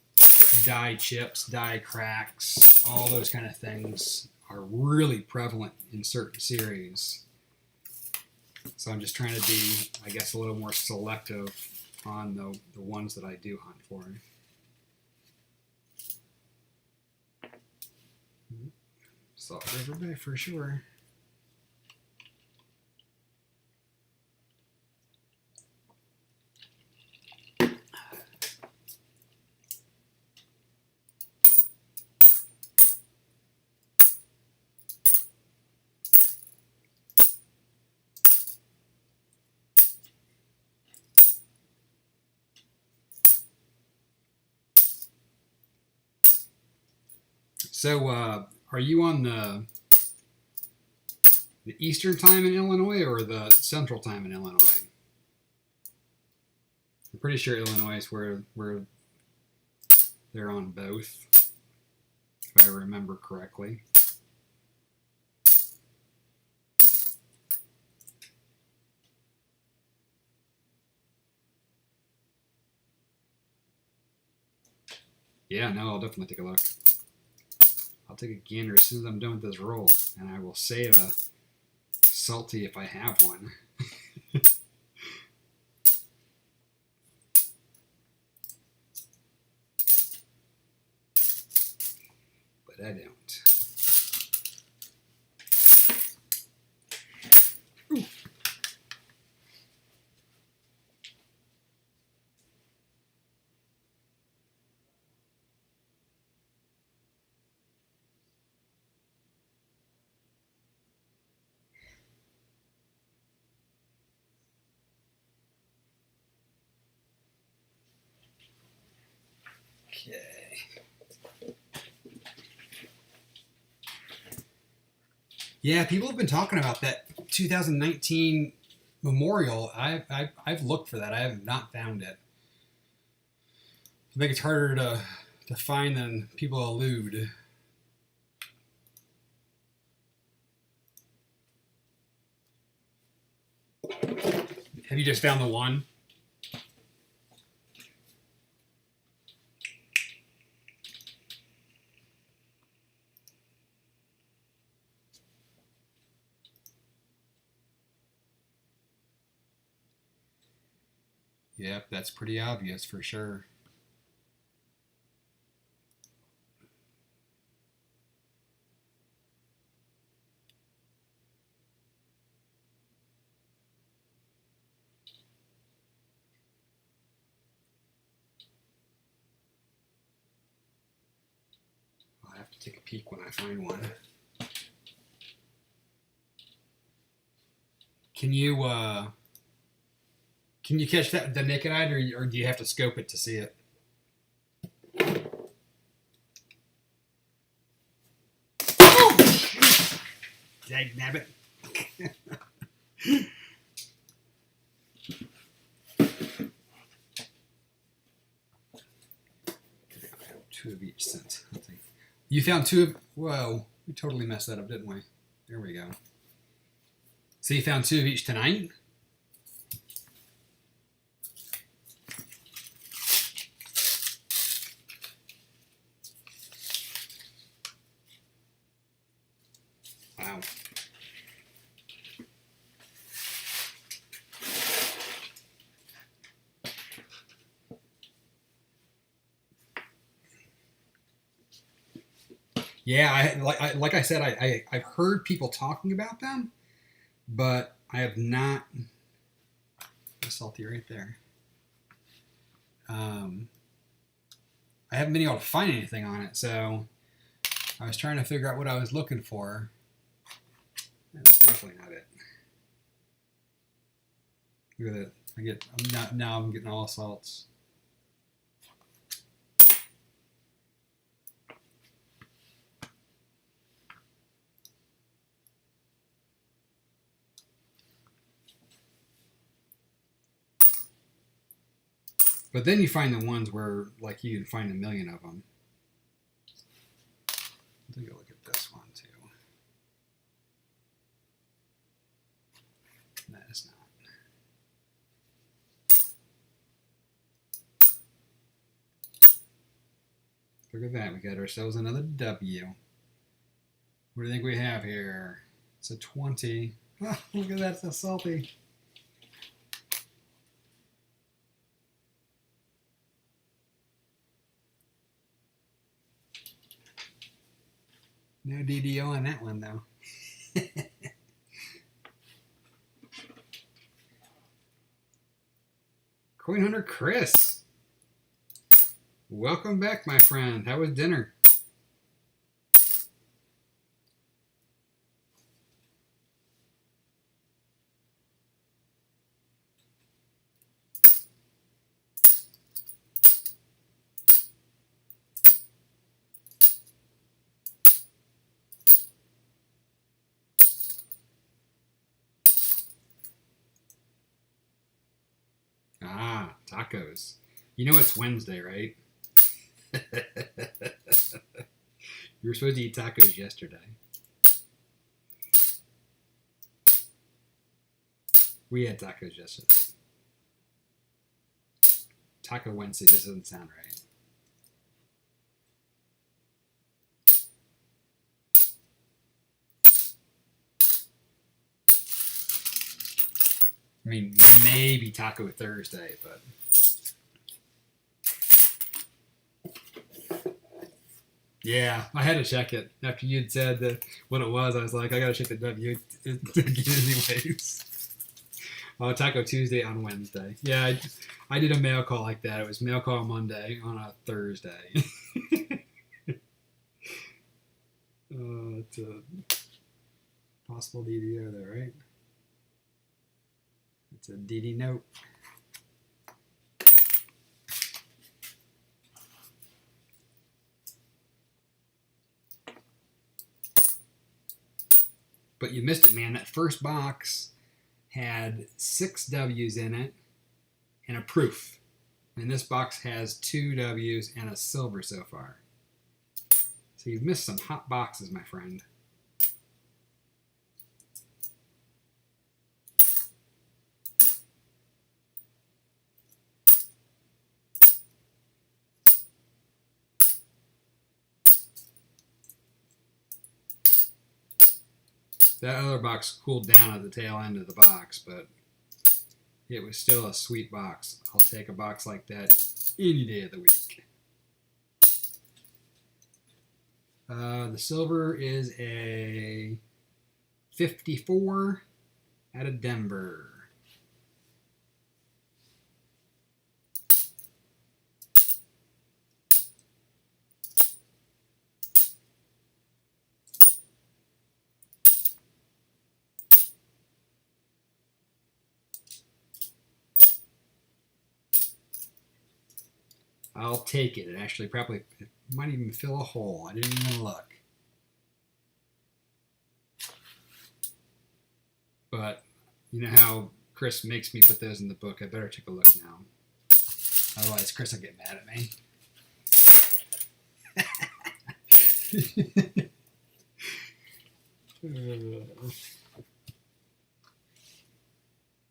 S1: die chips, die cracks, all those kind of things are really prevalent in certain series. So I'm just trying to be, I guess, a little more selective on the ones that I do hunt for. Salt River Bay for sure. So, are you on the Eastern time in Illinois or the Central time in Illinois? I'm pretty sure Illinois is where they're on both, if I remember correctly. Yeah, no, I'll definitely take a look. I'll take a gander as soon as I'm done with this roll, and I will save a salty if I have one. But I don't. Ooh. Okay. Yeah, people have been talking about that 2019 memorial. I've looked for that. I have not found it. I think it's harder to find than people allude. Have you just found the one? Yep, that's pretty obvious for sure. Take a peek when I find one. Can you catch that the naked eye, or do you have to scope it to see it? Oh! Dag nabbit. Two of each scent. You found two of... Whoa. We totally messed that up, didn't we? There we go. So you found two of each tonight? Wow. Yeah, like I said, I've heard people talking about them, but I have not. Salty right there. I haven't been able to find anything on it, so I was trying to figure out what I was looking for. That's definitely not it. Look at that. Now I'm getting all salts. But then you find the ones where, like, you can find a million of them. Take a look at this one, too. That is not. Look at that. We got ourselves another W. What do you think we have here? It's a 20. Oh, look at that. It's so salty. No DDO on that one, though. Coin Hunter Chris. Welcome back, my friend. How was dinner? Ah, tacos. You know it's Wednesday, right? You were supposed to eat tacos yesterday. We had tacos yesterday. Taco Wednesday, this doesn't sound right. I mean, maybe Taco Thursday, but... Yeah, I had to check it. After you'd said what it was, I was like, I gotta check the W anyways. Oh, Taco Tuesday on Wednesday. Yeah, I did a mail call like that. It was mail call Monday on a Thursday. It's a possible DDO there, right? It's a DD note. But you missed it, man. That first box had 6 W's in it and a proof. And this box has 2 W's and a silver so far. So you've missed some hot boxes, my friend. That other box cooled down at the tail end of the box, but it was still a sweet box. I'll take a box like that any day of the week. The silver is a 54 out of Denver. I'll take it. It actually probably it might even fill a hole. I didn't even look. But you know how Chris makes me put those in the book. I better take a look now. Otherwise, Chris will get mad at me.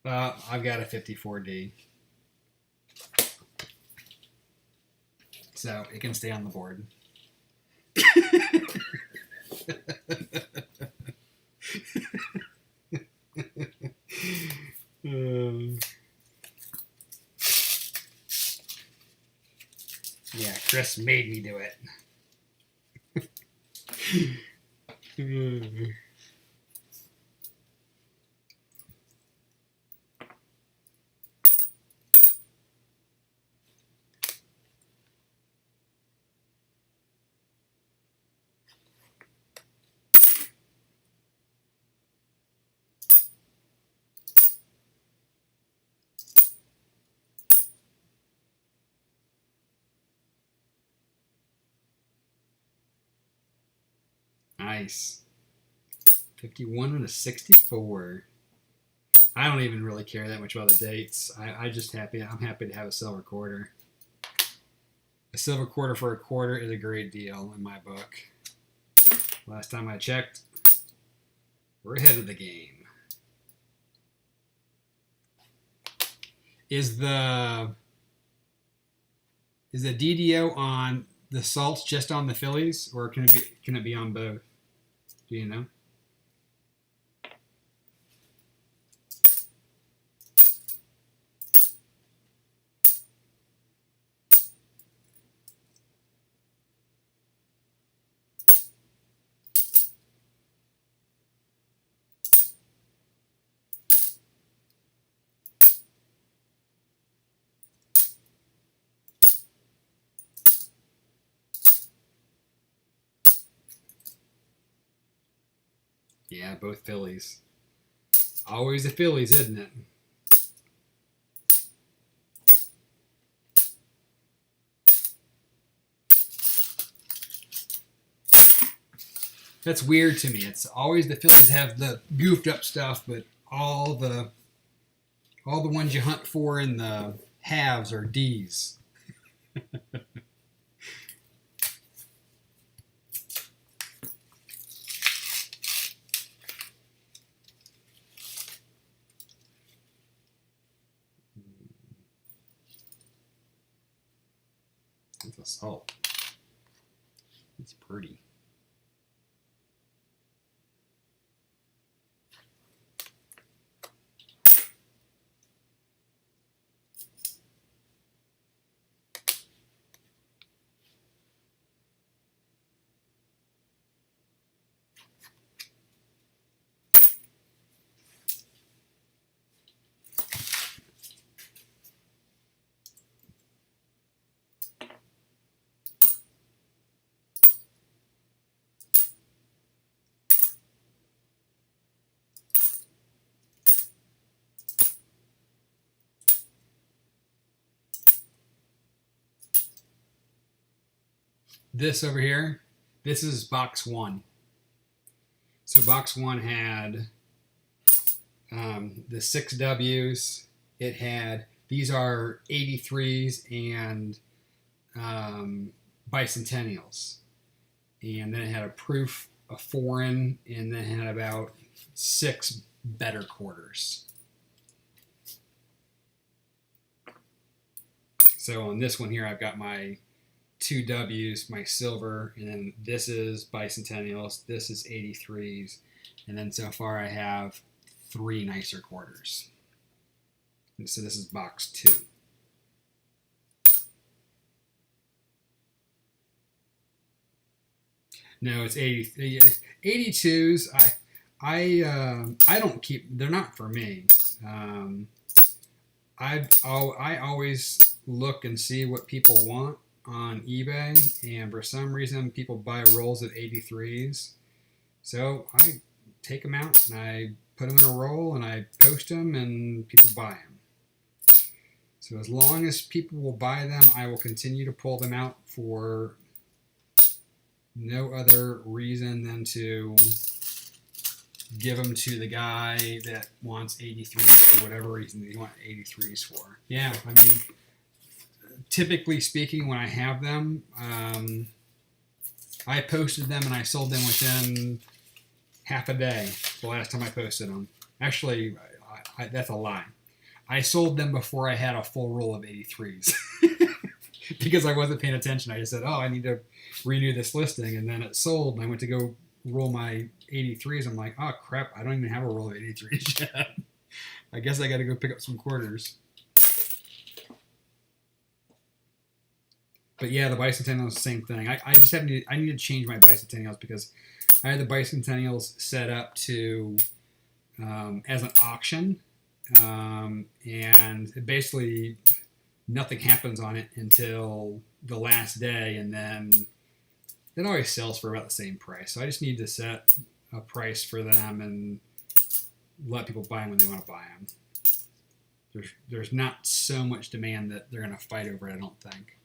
S1: I've got a 54D. So it can stay on the board. Yeah, Chris made me do it. Nice. 51 and a 64. I don't even really care that much about the dates. I'm happy to have a silver quarter. A silver quarter for a quarter is a great deal in my book. Last time I checked, we're ahead of the game. Is the DDO on the salts just on the fillies, or can it be on both? Do you know? Yeah, both fillies. Always the fillies, isn't it? That's weird to me. It's always the fillies have the goofed up stuff, but all the ones you hunt for in the halves are D's. It's a salt. It's pretty. This over here, this is box one. So box one had the 6 W's. It had, these are 83s and bicentennials. And then it had a proof, a foreign, and then it had about 6 better quarters. So on this one here, I've got my 2 W's, my silver, and then this is bicentennials, this is 83s, and then so far I have 3 nicer quarters. And so this is box 2. No, it's 82s. I don't keep. They're not for me. I always look and see what people want on eBay, and for some reason people buy rolls of 83s. So I take them out and I put them in a roll and I post them and people buy them. So as long as people will buy them, I will continue to pull them out for no other reason than to give them to the guy that wants 83s for whatever reason that you want 83s for. Yeah, I mean, typically speaking, when I have them, I posted them and I sold them within half a day the last time I posted them. Actually, that's a lie. I sold them before I had a full roll of 83s because I wasn't paying attention. I just said, oh, I need to renew this listing, and then it sold, and I went to go roll my 83s. I'm like, oh, crap, I don't even have a roll of 83s yet. I guess I got to go pick up some quarters. But yeah, the bicentennials is the same thing. I just I need to change my bicentennials because I had the bicentennials set up to as an auction, and basically nothing happens on it until the last day, and then it always sells for about the same price. So I just need to set a price for them and let people buy them when they want to buy them. There's not so much demand that they're going to fight over it, I don't think.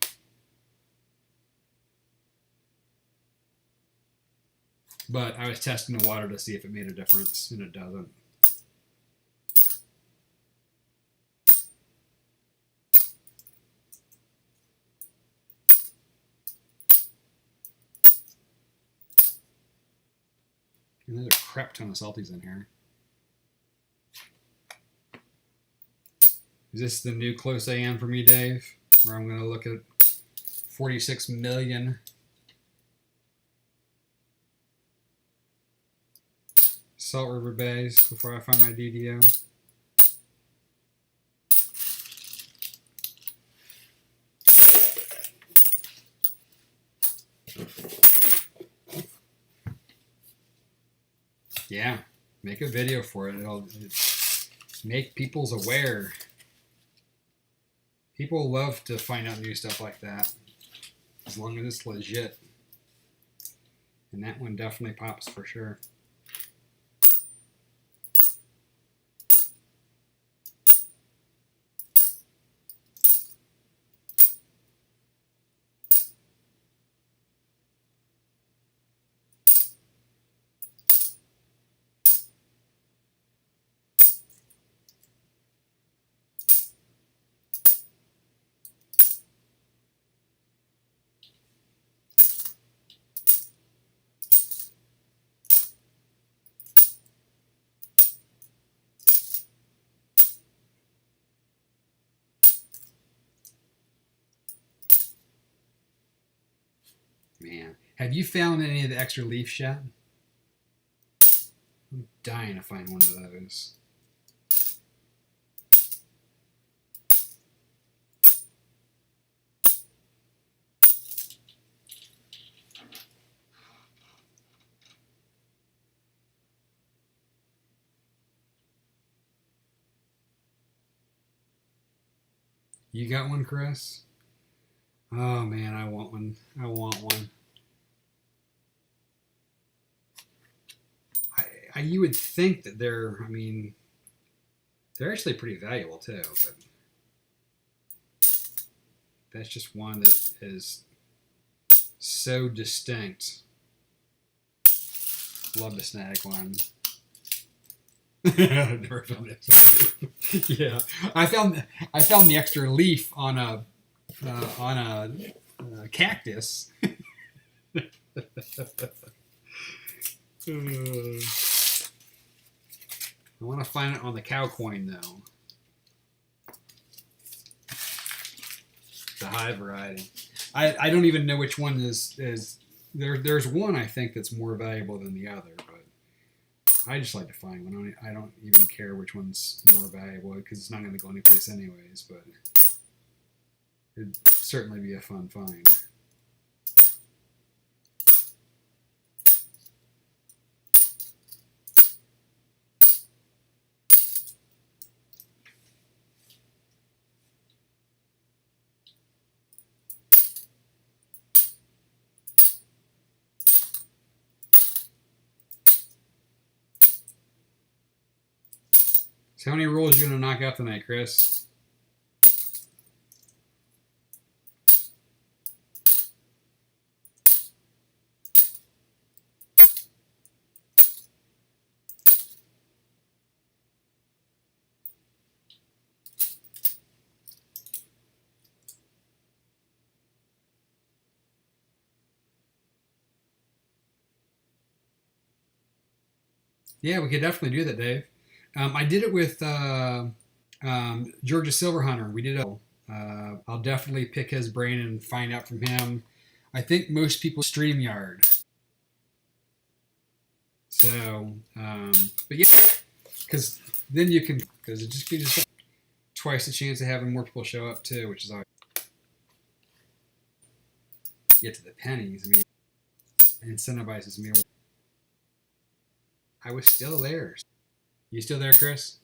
S1: But I was testing the water to see if it made a difference, and it doesn't. And there's a crap ton of salties in here. Is this the new close AM for me, Dave? Where I'm going to look at 46 million Salt River Bays before I find my DDO. Yeah, make a video for it. It'll make people's aware. People love to find out new stuff like that, as long as it's legit. And that one definitely pops for sure. Man, have you found any of the extra leaf yet? I'm dying to find one of those. You got one, Chris? Oh man, I want one. I want one. You would think that they're actually pretty valuable too, but that's just one that is so distinct. Love to snag one. I've never found it. Yeah, I found the extra leaf on a cactus. I want to find it on the cow coin though. The high variety. I don't even know which one is there. There's one I think that's more valuable than the other, but I just like to find one. I don't even care which one's more valuable because it's not going to go anyplace anyways. But it'd certainly be a fun find. So how many rolls are you going to knock out tonight, Chris? Yeah, we could definitely do that, Dave. I did it with Georgia Silverhunter. We did a. I'll definitely pick his brain and find out from him. I think most people StreamYard. So, but yeah, because then you can, because it just gives you twice the chance of having more people show up too, which is always get to the pennies. I mean, it incentivizes me. I was still there. You still there, Chris?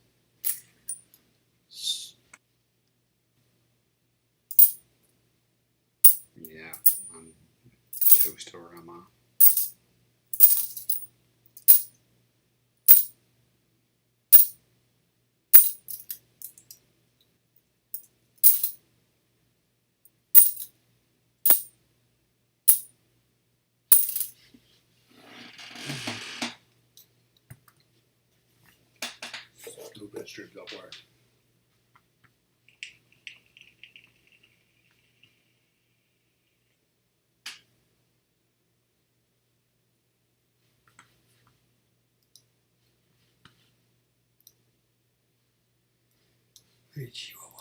S1: Yeah, I'm Toastorama. Stupid stripped up wire. Hey, Chihuahua.